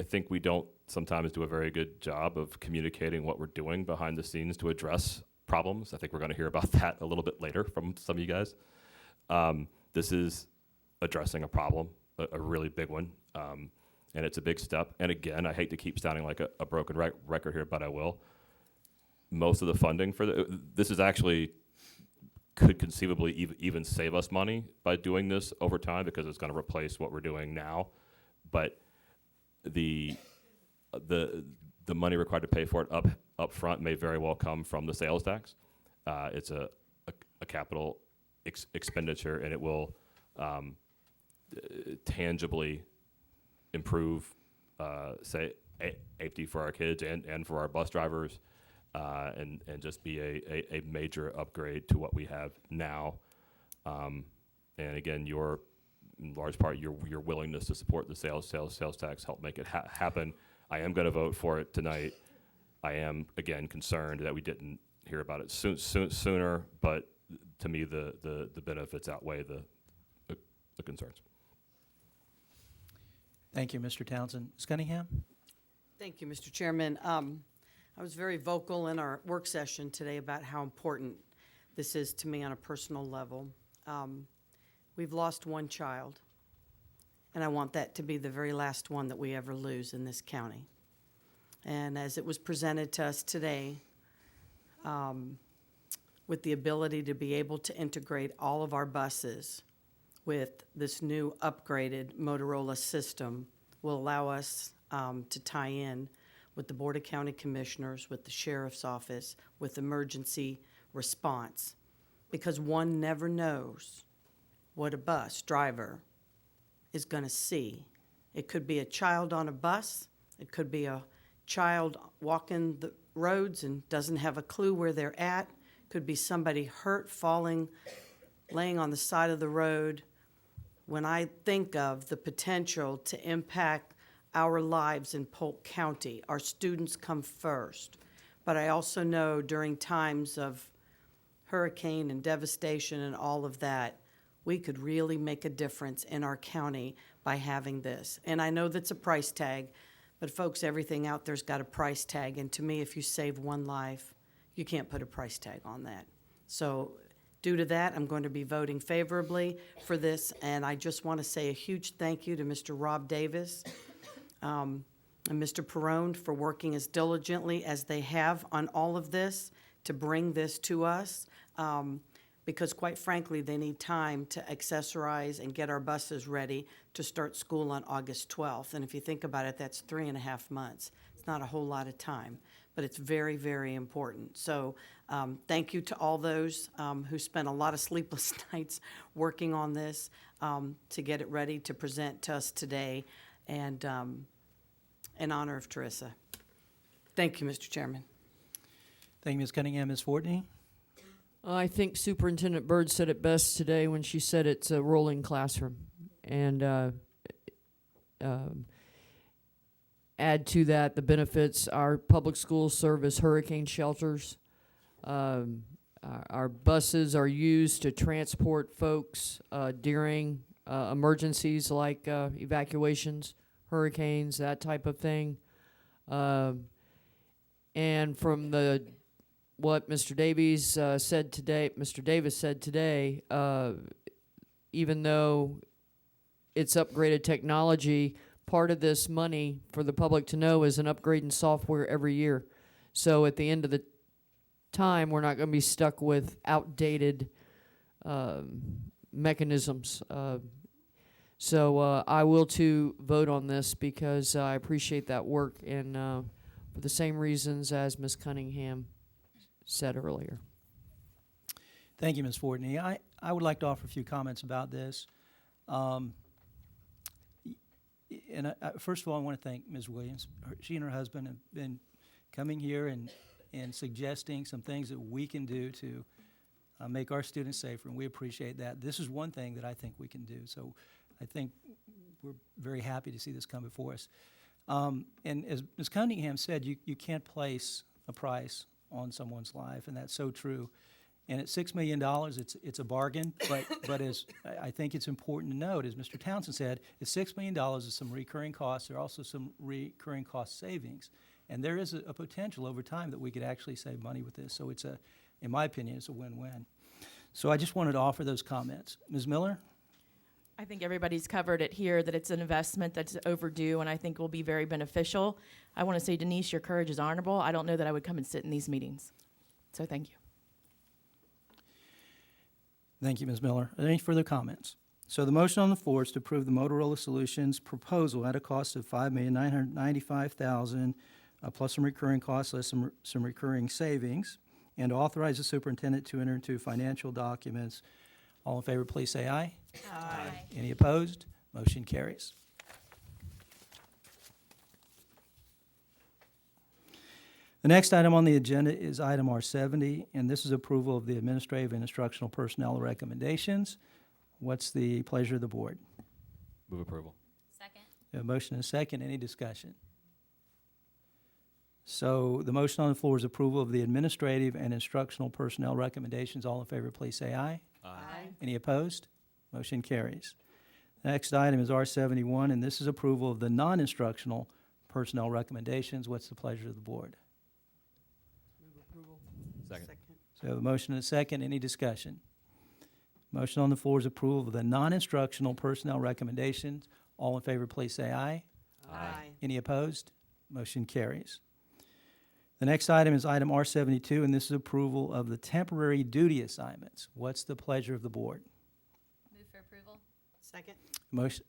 S15: think we don't sometimes do a very good job of communicating what we're doing behind the scenes to address problems. I think we're going to hear about that a little bit later from some of you guys. This is addressing a problem, a really big one, and it's a big step. And again, I hate to keep sounding like a broken record here, but I will. Most of the funding for this is actually could conceivably even save us money by doing this over time, because it's going to replace what we're doing now. But the money required to pay for it up front may very well come from the sales tax. It's a capital expenditure, and it will tangibly improve safety for our kids and for our bus drivers, and just be a major upgrade to what we have now. And again, your in large part your willingness to support the sales tax helped make it happen. I am going to vote for it tonight. I am, again, concerned that we didn't hear about it sooner, but to me, the benefits outweigh the concerns.
S4: Thank you, Mr. Townsend. Ms. Cunningham?
S10: Thank you, Mr. Chairman. I was very vocal in our work session today about how important this is to me on a personal level. We've lost one child, and I want that to be the very last one that we ever lose in this county. And as it was presented to us today, with the ability to be able to integrate all of our buses with this new upgraded Motorola system will allow us to tie in with the Board of County Commissioners, with the Sheriff's Office, with emergency response, because one never knows what a bus driver is going to see. It could be a child on a bus. It could be a child walking the roads and doesn't have a clue where they're at. Could be somebody hurt, falling, laying on the side of the road. When I think of the potential to impact our lives in Polk County, our students come first. But I also know during times of hurricane and devastation and all of that, we could really make a difference in our county by having this. And I know that's a price tag, but folks, everything out there's got a price tag. And to me, if you save one life, you can't put a price tag on that. So due to that, I'm going to be voting favorably for this. And I just want to say a huge thank you to Mr. Rob Davis and Mr. Perrone for working as diligently as they have on all of this to bring this to us. Because quite frankly, they need time to accessorize and get our buses ready to start school on August 12th. And if you think about it, that's 3.5 months. It's not a whole lot of time, but it's very, very important. So thank you to all those who spent a lot of sleepless nights working on this to get it ready to present to us today, and in honor of Teresa. Thank you, Mr. Chairman.
S4: Thank you, Ms. Cunningham. Ms. Fortney?
S16: I think Superintendent Byrd said it best today when she said it's a rolling classroom. And add to that the benefits. Our public schools serve as hurricane shelters. Our buses are used to transport folks during emergencies like evacuations, hurricanes, that type of thing. And from what Mr. Davies said today, Mr. Davis said today, even though it's upgraded technology, part of this money for the public to know is an upgrade in software every year. So at the end of the time, we're not going to be stuck with outdated mechanisms. So I will too vote on this because I appreciate that work, and for the same reasons as Ms. Cunningham said earlier.
S4: Thank you, Ms. Fortney. I would like to offer a few comments about this. First of all, I want to thank Ms. Williams. She and her husband have been coming here and suggesting some things that we can do to make our students safer, and we appreciate that. This is one thing that I think we can do, so I think we're very happy to see this come before us. And as Ms. Cunningham said, you can't place a price on someone's life, and that's so true. And at $6 million, it's a bargain, but as I think it's important to note, as Mr. Townsend said, it's $6 million is some recurring costs. There are also some recurring cost savings. And there is a potential over time that we could actually save money with this. So in my opinion, it's a win-win. So I just wanted to offer those comments. Ms. Miller?
S21: I think everybody's covered it here, that it's an investment that's overdue and I think will be very beneficial. I want to say, Denise, your courage is honorable. I don't know that I would come and sit in these meetings. So thank you.
S4: Thank you, Ms. Miller. Are there any further comments? So the motion on the floor is to approve the Motorola Solutions proposal at a cost of $5,995,000 plus some recurring costs, less some recurring savings, and to authorize the superintendent to enter into financial documents. All in favor, please say aye. Aye. Any opposed? Motion carries. The next item on the agenda is item R70, and this is approval of the administrative and instructional personnel recommendations. What's the pleasure of the board?
S15: Move approval.
S2: Second.
S4: We have a motion and a second. Any discussion? So the motion on the floor is approval of the administrative and instructional personnel recommendations. All in favor, please say aye.
S15: Aye.
S4: Any opposed? Motion carries. The next item is R71, and this is approval of the non-instructional personnel recommendations. What's the pleasure of the board?
S15: Second.
S4: So we have a motion and a second. Any discussion? Motion on the floor is approval of the non-instructional personnel recommendations. All in favor, please say aye.
S10: Aye.
S4: Any opposed? Motion carries. The next item is item R72, and this is approval of the temporary duty assignments. What's the pleasure of the board?
S2: Move for approval.
S10: Second.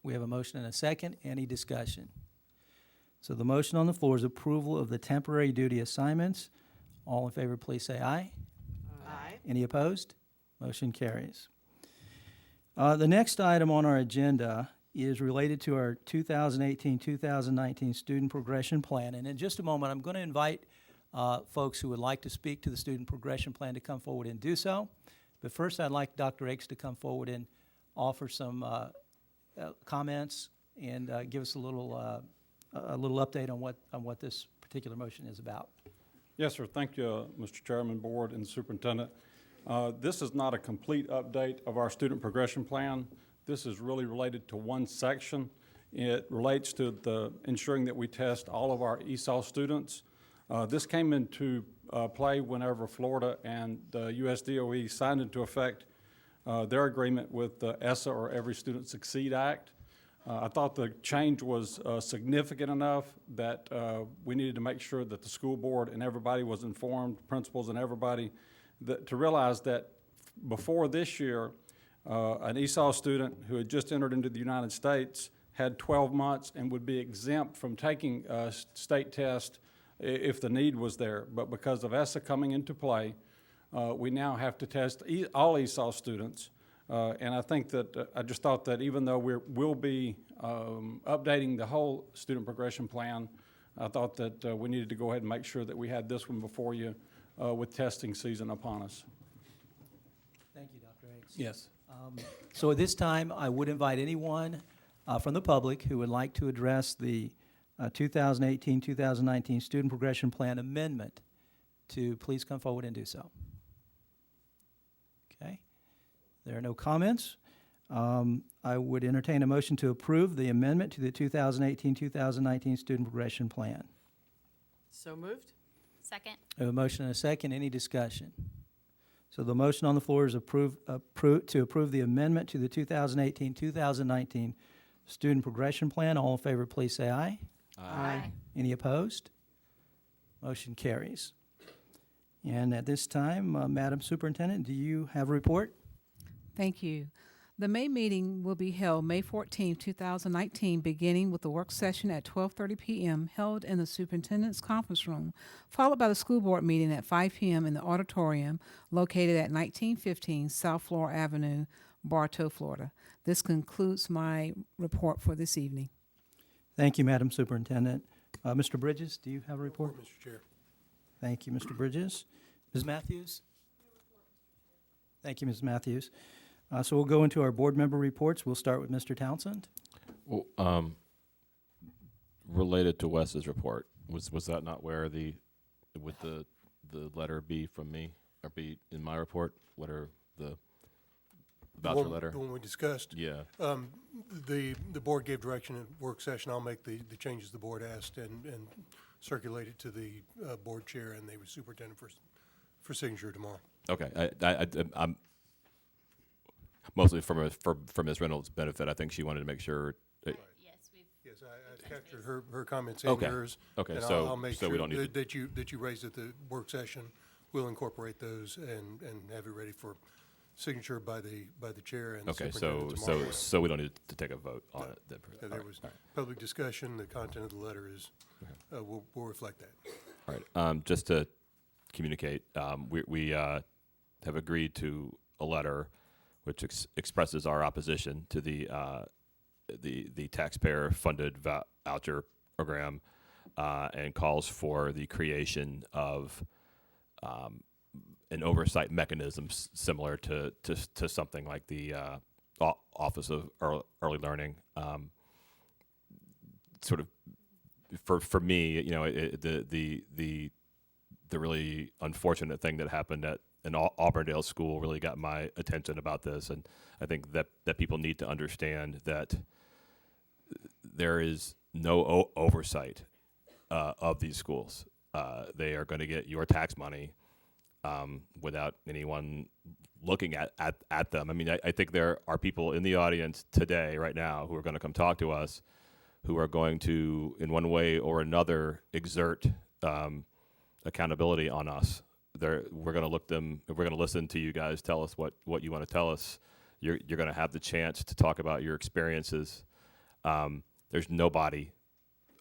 S4: We have a motion and a second. Any discussion? So the motion on the floor is approval of the temporary duty assignments. All in favor, please say aye.
S10: Aye.
S4: Any opposed? Motion carries. The next item on our agenda is related to our 2018-2019 student progression plan. And in just a moment, I'm going to invite folks who would like to speak to the student progression plan to come forward and do so. But first, I'd like Dr. Akes to come forward and offer some comments and give us a little update on what this particular motion is about.
S7: Yes, sir. Thank you, Mr. Chairman, Board, and Superintendent. This is not a complete update of our student progression plan. This is really related to one section. It relates to the ensuring that we test all of our ESOL students. This came into play whenever Florida and the USDOE signed into effect their agreement with the ESSA, or Every Student Succeed Act. I thought the change was significant enough that we needed to make sure that the school board and everybody was informed, principals and everybody, to realize that before this year, an ESOL student who had just entered into the United States had 12 months and would be exempt from taking a state test if the need was there. But because of ESSA coming into play, we now have to test all ESOL students. And I think that I just thought that even though we'll be updating the whole student progression plan, I thought that we needed to go ahead and make sure that we had this one before you with testing season upon us.
S4: Thank you, Dr. Akes.
S7: Yes.
S4: So at this time, I would invite anyone from the public who would like to address the 2018-2019 Student Progression Plan amendment to please come forward and do so. Okay. There are no comments. I would entertain a motion to approve the amendment to the 2018-2019 Student Progression Plan.
S10: So moved.
S2: Second.
S4: I have a motion and a second. Any discussion? So the motion on the floor is to approve the amendment to the 2018-2019 Student Progression Plan. All in favor, please say aye.
S10: Aye.
S4: Any opposed? Motion carries. And at this time, Madam Superintendent, do you have a report?
S5: Thank you. The May meeting will be held May 14, 2019, beginning with the work session at 12:30 p.m. held in the Superintendent's Conference Room, followed by the school board meeting at 5 p.m. in the auditorium located at 1915 South Floor Avenue, Bartow, Florida. This concludes my report for this evening.
S4: Thank you, Madam Superintendent. Mr. Bridges, do you have a report?
S22: Mr. Chair.
S4: Thank you, Mr. Bridges. Ms. Matthews? Thank you, Ms. Matthews. So we'll go into our board member reports. We'll start with Mr. Townsend.
S15: Well, related to Wes's report, was that not where the letter be from me, or be in my report? What are the voucher letter?
S22: The one we discussed?
S15: Yeah.
S22: The board gave direction at work session. I'll make the changes the board asked and circulate it to the board chair and the superintendent for signature tomorrow.
S15: Okay. I'm mostly for Ms. Reynolds' benefit. I think she wanted to make sure.
S22: Yes, I captured her comments and yours.
S15: Okay,
S22: and
S15: so
S22: I'll make
S15: so
S22: sure
S15: we don't need
S22: that you raised at the work session. We'll incorporate those and have it ready for signature by the chair and the superintendent tomorrow.
S15: So we don't need to take a vote on it.
S22: There was public discussion. The content of the letter is will reflect that.
S15: All right. Just to communicate, we have agreed to a letter which expresses our opposition to the taxpayer-funded voucher program and calls for the creation of an oversight mechanism similar to something like the Office of Early Learning. Sort of for me, you know, the really unfortunate thing that happened at an Auburndale school really got my attention about this, and I think that people need to understand that there is no oversight of these schools. They are going to get your tax money without anyone looking at them. I mean, I think there are people in the audience today, right now, who are going to come talk to us, who are going to, in one way or another, exert accountability on us. We're going to listen to you guys tell us what you want to tell us. You're going to have the chance to talk about your experiences. There's nobody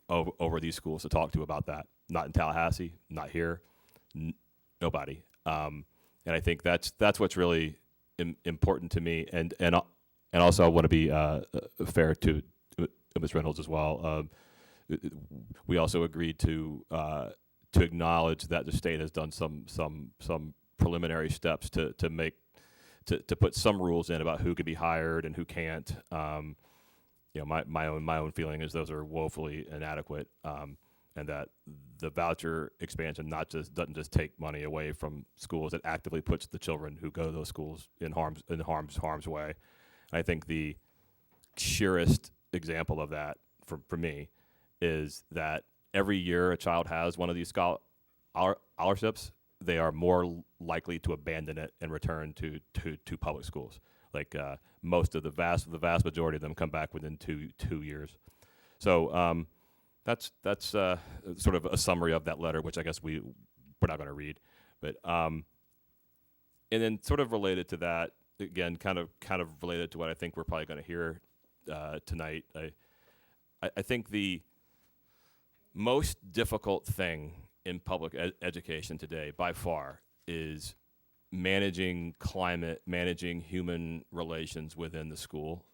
S15: over these schools to talk to about that. Not in Tallahassee, not here, nobody. And I think that's what's really important to me. And also I want to be fair to Ms. Reynolds as well. We also agreed to acknowledge that the state has done some preliminary steps to put some rules in about who can be hired and who can't. You know, my own feeling is those are woefully inadequate, and that the voucher expansion doesn't just take money away from schools. It actively puts the children who go to those schools in harm's way. And I think the surest example of that for me is that every year a child has one of these scholarships, they are more likely to abandon it and return to public schools. Like most of the vast majority of them come back within two years. So that's sort of a summary of that letter, which I guess we're not going to read. But and then sort of related to that, again, kind of related to what I think we're probably going to hear tonight. I think the most difficult thing in public education today, by far, is managing climate, managing human relations within the school,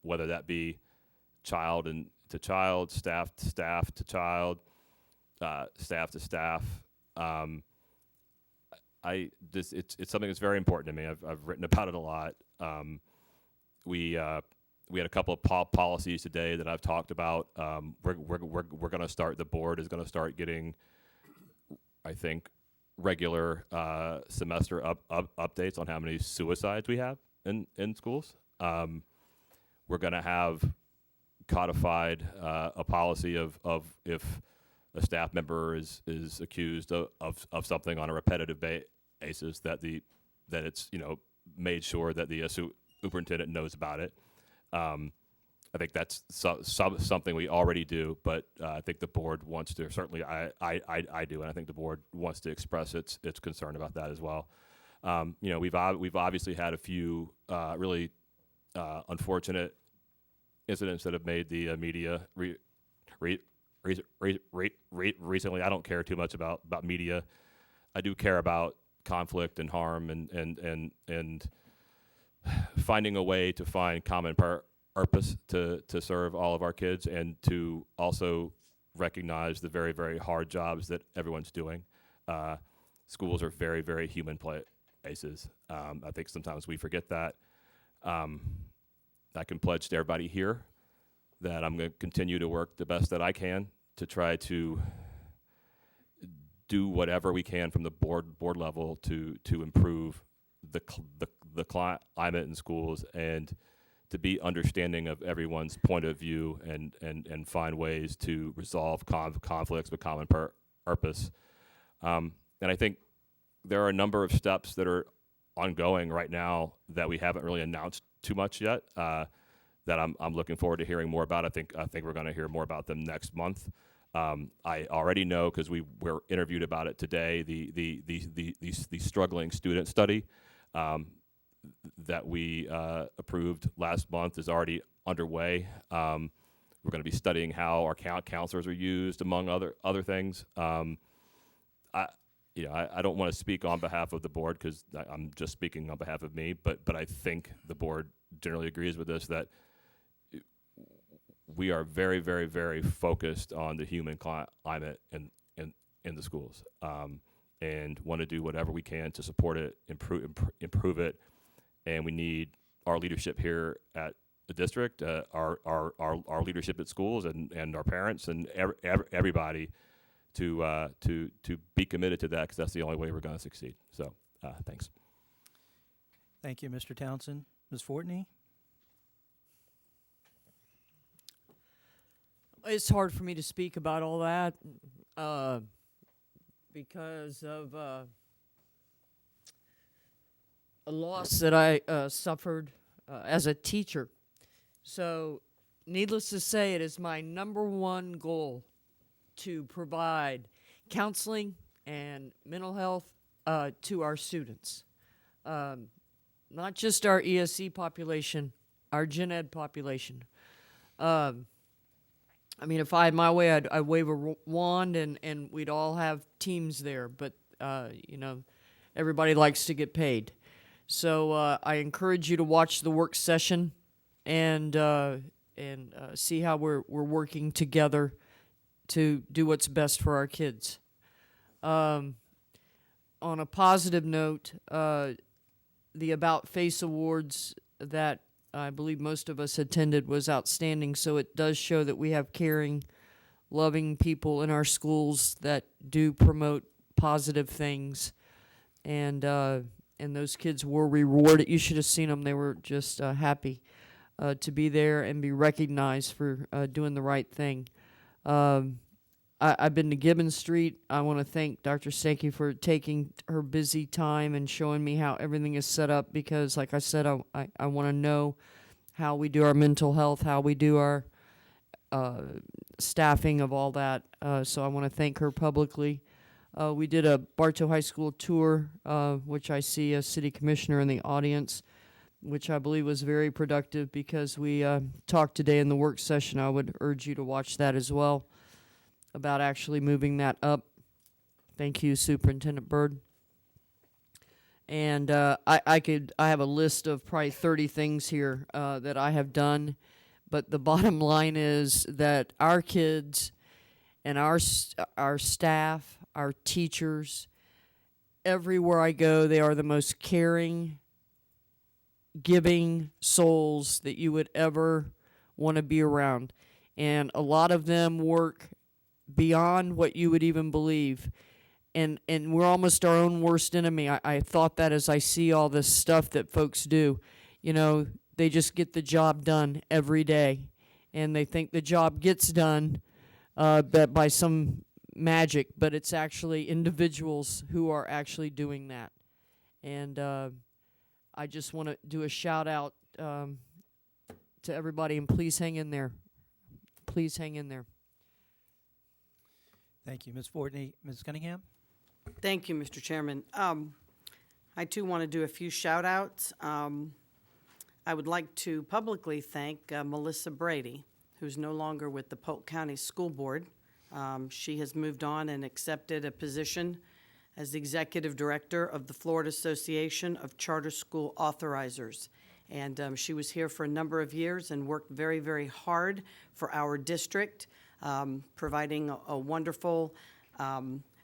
S15: whether that be child to child, staff to child, staff to staff. It's something that's very important to me. I've written about it a lot. We had a couple of policies today that I've talked about. We're going to start. The board is going to start getting, I think, regular semester updates on how many suicides we have in schools. We're going to have codified a policy of if a staff member is accused of something on a repetitive basis, that it's made sure that the superintendent knows about it. I think that's something we already do, but I think the board wants to. Certainly, I do, and I think the board wants to express its concern about that as well. We've obviously had a few really unfortunate incidents that have made the media recently. I don't care too much about media. I do care about conflict and harm and finding a way to find common purpose to serve all of our kids, and to also recognize the very, very hard jobs that everyone's doing. Schools are very, very human places. I think sometimes we forget that. I can pledge to everybody here that I'm going to continue to work the best that I can to try to do whatever we can from the board level to improve the climate in schools, and to be understanding of everyone's point of view, and find ways to resolve conflicts with common purpose. And I think there are a number of steps that are ongoing right now that we haven't really announced too much yet, that I'm looking forward to hearing more about. I think we're going to hear more about them next month. I already know, because we were interviewed about it today, the struggling student study that we approved last month is already underway. We're going to be studying how our counselors are used, among other things. I don't want to speak on behalf of the board, because I'm just speaking on behalf of me, but I think the board generally agrees with this, that we are very, very, very focused on the human climate in the schools, and want to do whatever we can to support it, improve it, and we need our leadership here at the district, our leadership at schools, and our parents and everybody to be committed to that, because that's the only way we're going to succeed. So thanks.
S4: Thank you, Mr. Townsend. Ms. Fortney?
S16: It's hard for me to speak about all that because of a loss that I suffered as a teacher. So, needless to say, it is my #1 goal to provide counseling and mental health to our students. Not just our ESE population, our gen ed population. I mean, if I had my way, I'd wave a wand and we'd all have teams there. But, you know, everybody likes to get paid. So I encourage you to watch the work session and see how we're working together to do what's best for our kids. On a positive note, the About Face Awards that I believe most of us attended was outstanding. So it does show that we have caring, loving people in our schools that do promote positive things. And those kids were rewarded. You should have seen them. They were just happy to be there and be recognized for doing the right thing. I've been to Gibbon Street. I want to thank Dr. Sankey for taking her busy time and showing me how everything is set up, because, like I said, I want to know how we do our mental health, how we do our staffing of all that. So I want to thank her publicly. We did a Bartow High School tour, which I see a city commissioner in the audience, which I believe was very productive, because we talked today in the work session. I would urge you to watch that as well, about actually moving that up. Thank you, Superintendent Byrd. And I have a list of probably 30 things here that I have done, but the bottom line is that our kids and our staff, our teachers, everywhere I go, they are the most caring, giving souls that you would ever want to be around. And a lot of them work beyond what you would even believe. And we're almost our own worst enemy. I thought that as I see all this stuff that folks do. You know, they just get the job done every day. And they think the job gets done by some magic, but it's actually individuals who are actually doing that. And I just want to do a shout out to everybody, and please hang in there. Please hang in there.
S4: Thank you, Ms. Fortney. Ms. Cunningham?
S10: Thank you, Mr. Chairman. I too want to do a few shout outs. I would like to publicly thank Melissa Brady, who's no longer with the Polk County School Board. She has moved on and accepted a position as the Executive Director of the Florida Association of Charter School Authorizers. And she was here for a number of years and worked very, very hard for our district, providing a wonderful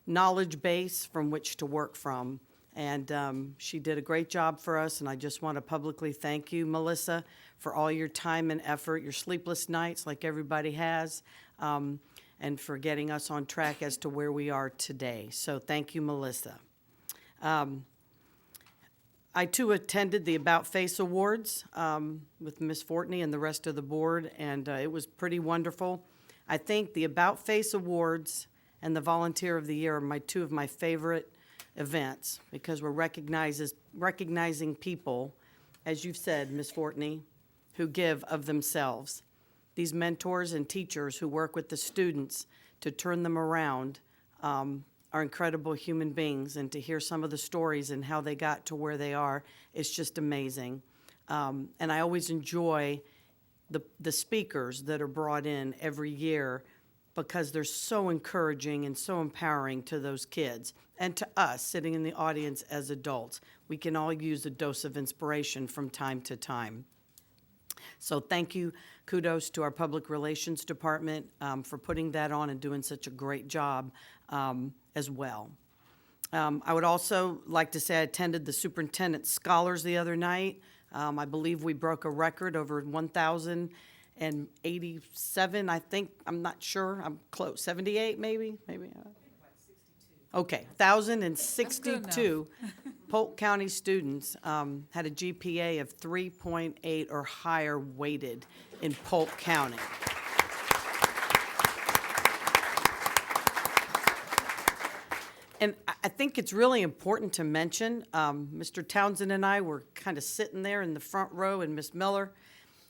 S10: knowledge base from which to work from. And she did a great job for us, and I just want to publicly thank you, Melissa, for all your time and effort, your sleepless nights like everybody has, and for getting us on track as to where we are today. So thank you, Melissa. I too attended the About Face Awards with Ms. Fortney and the rest of the board, and it was pretty wonderful. I think the About Face Awards and the Volunteer of the Year are two of my favorite events, because we're recognizing people, as you've said, Ms. Fortney, who give of themselves. These mentors and teachers who work with the students to turn them around are incredible human beings, and to hear some of the stories and how they got to where they are is just amazing. And I always enjoy the speakers that are brought in every year, because they're so encouraging and so empowering to those kids and to us sitting in the audience as adults. We can all use a dose of inspiration from time to time. So thank you. Kudos to our Public Relations Department for putting that on and doing such a great job as well. I would also like to say I attended the Superintendent Scholars the other night. I believe we broke a record over 1,087, I think, I'm not sure, I'm close, 78 maybe? Okay, 1,062 Polk County students had a GPA of 3.8 or higher weighted in Polk County. And I think it's really important to mention, Mr. Townsend and I were kind of sitting there in the front row, and Miss Miller,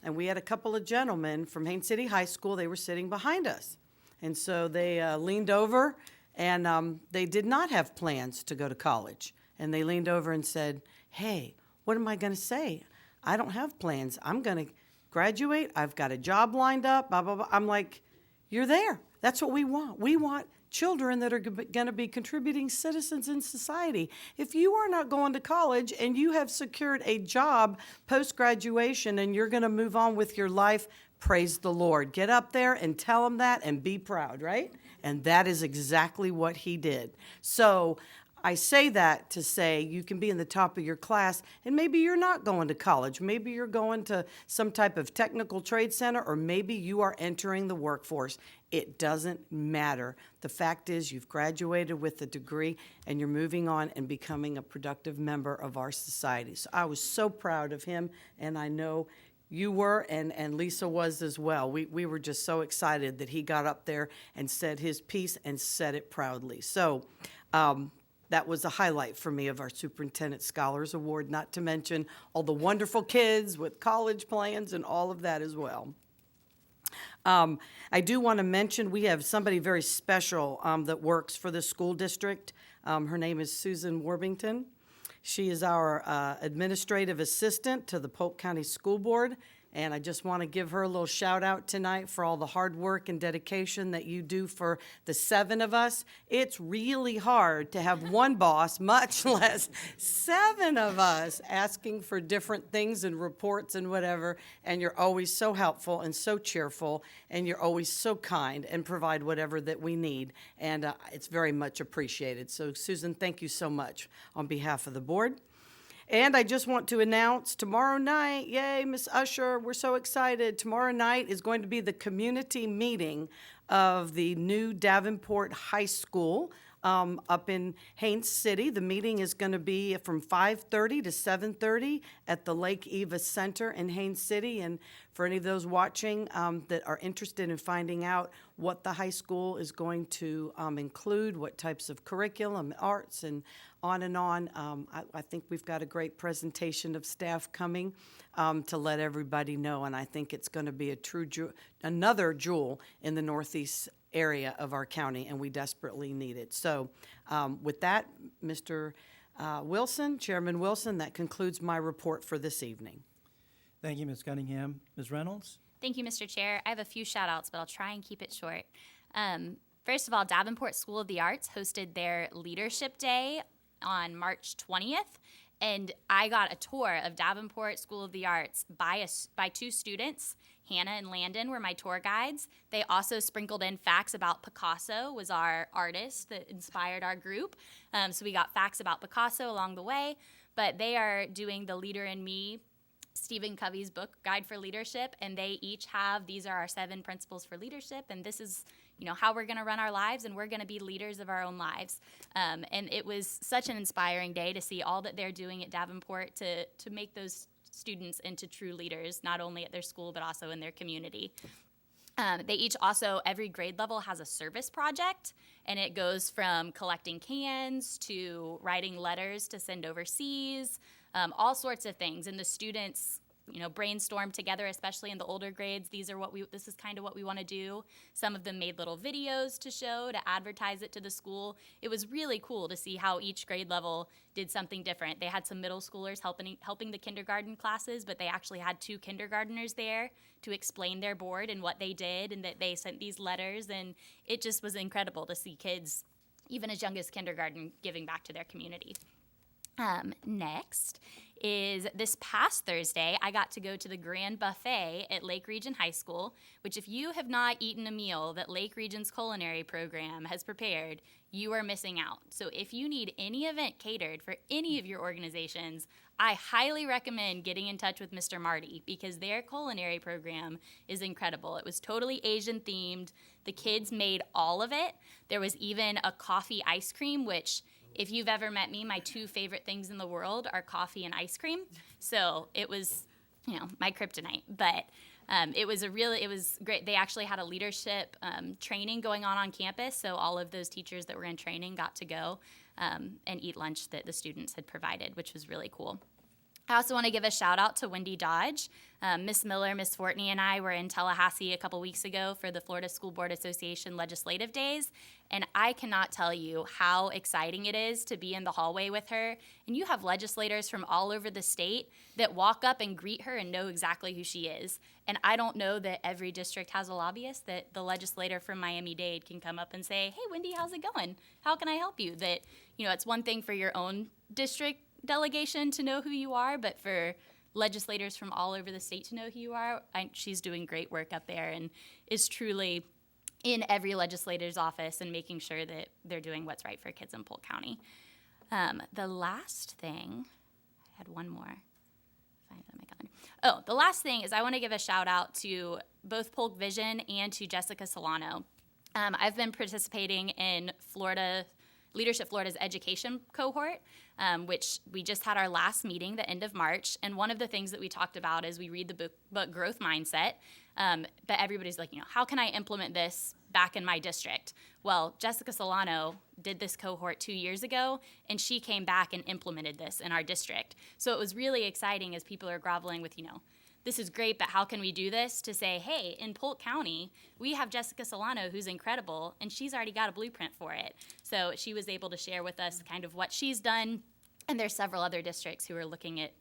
S10: and we had a couple of gentlemen from Haines City High School. They were sitting behind us. And so they leaned over, and they did not have plans to go to college. And they leaned over and said, hey, what am I going to say? I don't have plans. I'm going to graduate. I've got a job lined up, blah, blah, blah. I'm like, you're there. That's what we want. We want children that are going to be contributing citizens in society. If you are not going to college and you have secured a job post-graduation and you're going to move on with your life, praise the Lord. Get up there and tell them that and be proud, right? And that is exactly what he did. So I say that to say you can be in the top of your class and maybe you're not going to college. Maybe you're going to some type of technical trade center, or maybe you are entering the workforce. It doesn't matter. The fact is you've graduated with a degree and you're moving on and becoming a productive member of our society. So I was so proud of him, and I know you were, and Lisa was as well. We were just so excited that he got up there and said his piece and said it proudly. So that was a highlight for me of our Superintendent Scholars Award, not to mention all the wonderful kids with college plans and all of that as well. I do want to mention we have somebody very special that works for the school district. Her name is Susan Warbington. She is our administrative assistant to the Polk County School Board, and I just want to give her a little shout out tonight for all the hard work and dedication that you do for the 7 of us. It's really hard to have one boss, much less 7 of us asking for different things and reports and whatever, and you're always so helpful and so cheerful, and you're always so kind and provide whatever that we need, and it's very much appreciated. So Susan, thank you so much on behalf of the board. And I just want to announce tomorrow night, yay, Miss Usher, we're so excited. Tomorrow night is going to be the community meeting of the new Davenport High School up in Haines City. The meeting is going to be from 5:30 to 7:30 at the Lake Eva Center in Haines City. And for any of those watching that are interested in finding out what the high school is going to include, what types of curriculum, arts, and on, I think we've got a great presentation of staff coming to let everybody know, and I think it's going to be a true another jewel in the northeast area of our county, and we desperately need it. So with that, Mr. Wilson, Chairman Wilson, that concludes my report for this evening.
S4: Thank you, Ms. Cunningham. Ms. Reynolds?
S2: Thank you, Mr. Chair. I have a few shout outs, but I'll try and keep it short. First of all, Davenport School of the Arts hosted their Leadership Day on March 20th, and I got a tour of Davenport School of the Arts by 2 students. Hannah and Landon were my tour guides. They also sprinkled in facts about Picasso, was our artist that inspired our group. So we got facts about Picasso along the way, but they are doing the Leader in Me, Stephen Covey's book, Guide for Leadership, and they each have, these are our 7 principles for leadership, and this is, how we're going to run our lives, and we're going to be leaders of our own lives. And it was such an inspiring day to see all that they're doing at Davenport to make those students into true leaders, not only at their school, but also in their community. They each also, every grade level has a service project, and it goes from collecting cans to writing letters to send overseas, all sorts of things. And the students, brainstorm together, especially in the older grades. This is kind of what we want to do. Some of them made little videos to show, to advertise it to the school. It was really cool to see how each grade level did something different. They had some middle schoolers helping the kindergarten classes, but they actually had 2 kindergartners there to explain their board and what they did, and that they sent these letters, and it just was incredible to see kids, even as young as kindergarten, giving back to their community. Next is this past Thursday, I got to go to the Grand Buffet at Lake Region High School, which if you have not eaten a meal that Lake Region's culinary program has prepared, you are missing out. So if you need any event catered for any of your organizations, I highly recommend getting in touch with Mr. Marty because their culinary program is incredible. It was totally Asian themed. The kids made all of it. There was even a coffee ice cream, which if you've ever met me, my two favorite things in the world are coffee and ice cream. So it was, my kryptonite. But it was great. They actually had a leadership training going on campus. So all of those teachers that were in training got to go and eat lunch that the students had provided, which was really cool. I also want to give a shout out to Wendy Dodge. Miss Miller, Miss Fortney, and I were in Tallahassee a couple weeks ago for the Florida School Board Association Legislative Days, and I cannot tell you how exciting it is to be in the hallway with her. And you have legislators from all over the state that walk up and greet her and know exactly who she is. And I don't know that every district has a lobbyist that the legislator from Miami-Dade can come up and say, "Hey, Wendy, how's it going? How can I help you?" That, it's one thing for your own district delegation to know who you are, but for legislators from all over the state to know who you are, she's doing great work up there and is truly in every legislator's office and making sure that they're doing what's right for kids in Polk County. The last thing, I had one more. The last thing is I want to give a shout out to both Polk Vision and to Jessica Solano. I've been participating in Leadership Florida's education cohort, which we just had our last meeting the end of March. And one of the things that we talked about is we read the book Growth Mindset, but everybody's like, how can I implement this back in my district? Well, Jessica Solano did this cohort 2 years ago, and she came back and implemented this in our district. So it was really exciting as people are groveling with, this is great, but how can we do this? To say, hey, in Polk County, we have Jessica Solano, who's incredible, and she's already got a blueprint for it. So she was able to share with us kind of what she's done, and there's several other districts who are looking at,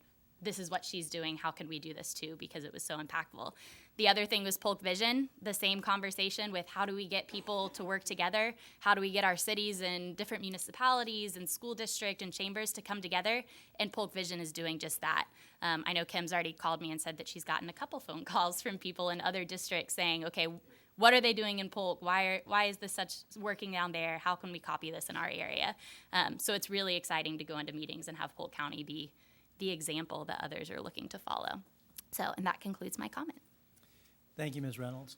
S2: this is what she's doing, how can we do this too, because it was so impactful. The other thing was Polk Vision, the same conversation with how do we get people to work together? How do we get our cities and different municipalities and school district and chambers to come together? And Polk Vision is doing just that. I know Kim's already called me and said that she's gotten a couple phone calls from people in other districts saying, okay, what are they doing in Polk? Why is this such working down there? How can we copy this in our area? So it's really exciting to go into meetings and have Polk County be the example that others are looking to follow. And that concludes my comment.
S4: Thank you, Ms. Reynolds.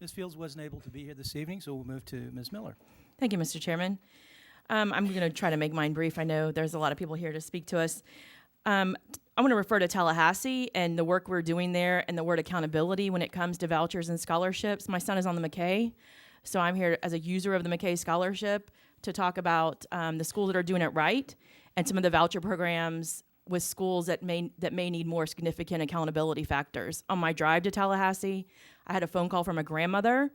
S4: Ms. Fields wasn't able to be here this evening, so we'll move to Ms. Miller.
S21: Thank you, Mr. Chairman. I'm going to try to make mine brief. I know there's a lot of people here to speak to us. I want to refer to Tallahassee and the work we're doing there and the word accountability when it comes to vouchers and scholarships. My son is on the McKay, so I'm here as a user of the McKay Scholarship to talk about the schools that are doing it right and some of the voucher programs with schools that may need more significant accountability factors. On my drive to Tallahassee, I had a phone call from a grandmother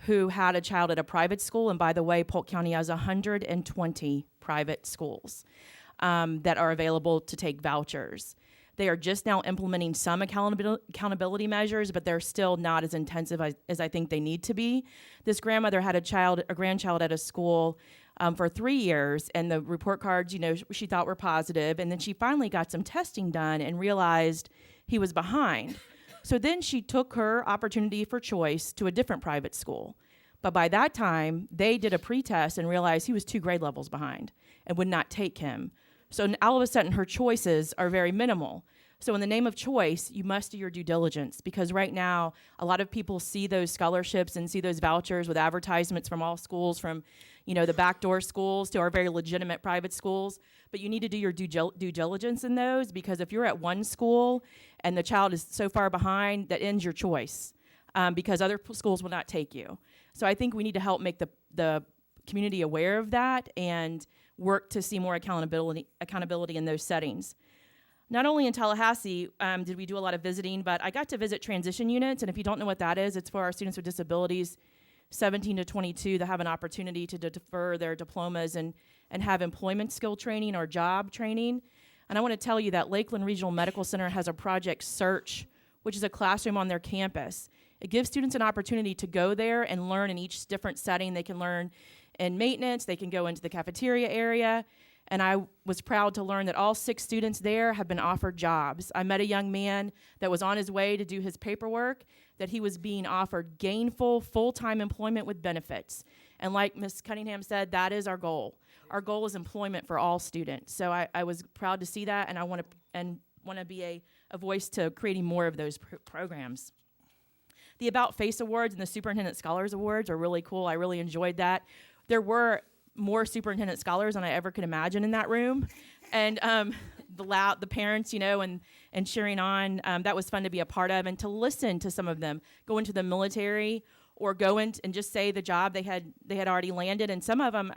S21: who had a child at a private school, and by the way, Polk County has 120 private schools that are available to take vouchers. They are just now implementing some accountability measures, but they're still not as intensive as I think they need to be. This grandmother had a grandchild at a school for 3 years, and the report cards, she thought were positive, and then she finally got some testing done and realized he was behind. So then she took her opportunity for choice to a different private school. But by that time, they did a pretest and realized he was 2 grade levels behind and would not take him. So all of a sudden, her choices are very minimal. So in the name of choice, you must do your due diligence, because right now, a lot of people see those scholarships and see those vouchers with advertisements from all schools, from the backdoor schools to our very legitimate private schools. But you need to do your due diligence in those, because if you're at one school and the child is so far behind, that ends your choice, because other schools will not take you. So I think we need to help make the community aware of that and work to see more accountability in those settings. Not only in Tallahassee did we do a lot of visiting, but I got to visit transition units, and if you don't know what that is, it's for our students with disabilities 17 to 22 that have an opportunity to defer their diplomas and have employment skill training or job training. And I want to tell you that Lakeland Regional Medical Center has a Project Search, which is a classroom on their campus. It gives students an opportunity to go there and learn in each different setting. They can learn in maintenance, they can go into the cafeteria area, And I was proud to learn that all 6 students there have been offered jobs. I met a young man that was on his way to do his paperwork, that he was being offered gainful, full-time employment with benefits. And like Ms. Cunningham said, that is our goal. Our goal is employment for all students. So I was proud to see that, and I want to be a voice to creating more of those programs. The About Face Awards and the Superintendent Scholars Awards are really cool. I really enjoyed that. There were more superintendent scholars than I ever could imagine in that room. And the parents, and cheering on, that was fun to be a part of, and to listen to some of them go into the military or go in and just say the job they had already landed. And some of them,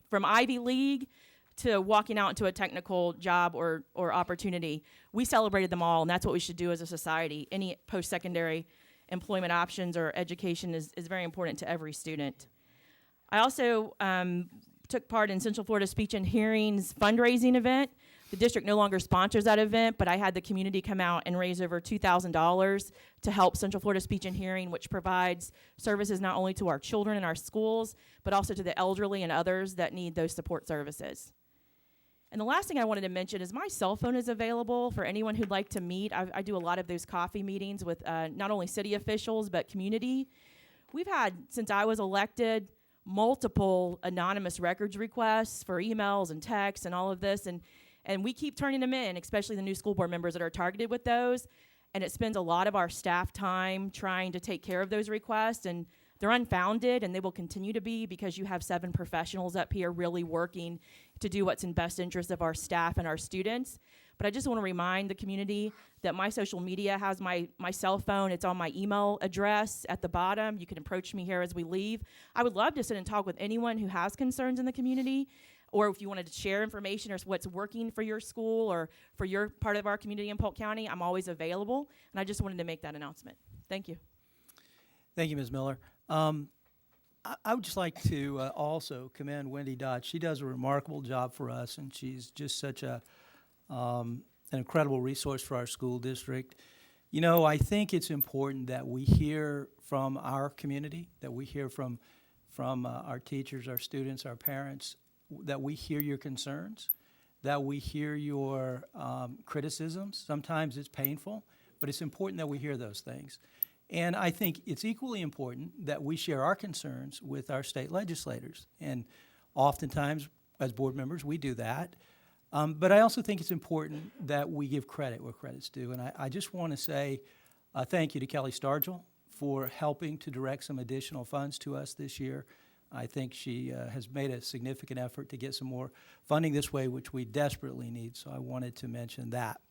S21: from Ivy League to walking out into a technical job or opportunity, we celebrated them all, and that's what we should do as a society. Any post-secondary employment options or education is very important to every student. I also took part in Central Florida Speech and Hearing's fundraising event. The district no longer sponsors that event, but I had the community come out and raise over $2,000 to help Central Florida Speech and Hearing, which provides services not only to our children in our schools, but also to the elderly and others that need those support services. And the last thing I wanted to mention is my cell phone is available for anyone who'd like to meet. I do a lot of those coffee meetings with not only city officials, but community. We've had, since I was elected, multiple anonymous records requests for emails and texts and all of this, and we keep turning them in, especially the new school board members that are targeted with those, and it spends a lot of our staff time trying to take care of those requests, and they're unfounded, and they will continue to be, because you have 7 professionals up here really working to do what's in best interest of our staff and our students. But I just want to remind the community that my social media has my cell phone. It's on my email address at the bottom. You can approach me here as we leave. I would love to sit and talk with anyone who has concerns in the community, or if you wanted to share information or what's working for your school or for your part of our community in Polk County. I'm always available, and I just wanted to make that announcement. Thank you.
S4: Thank you, Ms. Miller. I would just like to also commend Wendy Dodge. She does a remarkable job for us, and she's just such an incredible resource for our school district. I think it's important that we hear from our community, that we hear from our teachers, our students, our parents, that we hear your concerns, that we hear your criticisms. Sometimes it's painful, but it's important that we hear those things. And I think it's equally important that we share our concerns with our state legislators. And oftentimes, as board members, we do that. But I also think it's important that we give credit where credit's due. And I just want to say thank you to Kelly Stargell for helping to direct some additional funds to us this year. I think she has made a significant effort to get some more funding this way, which we desperately need. So I wanted to mention that.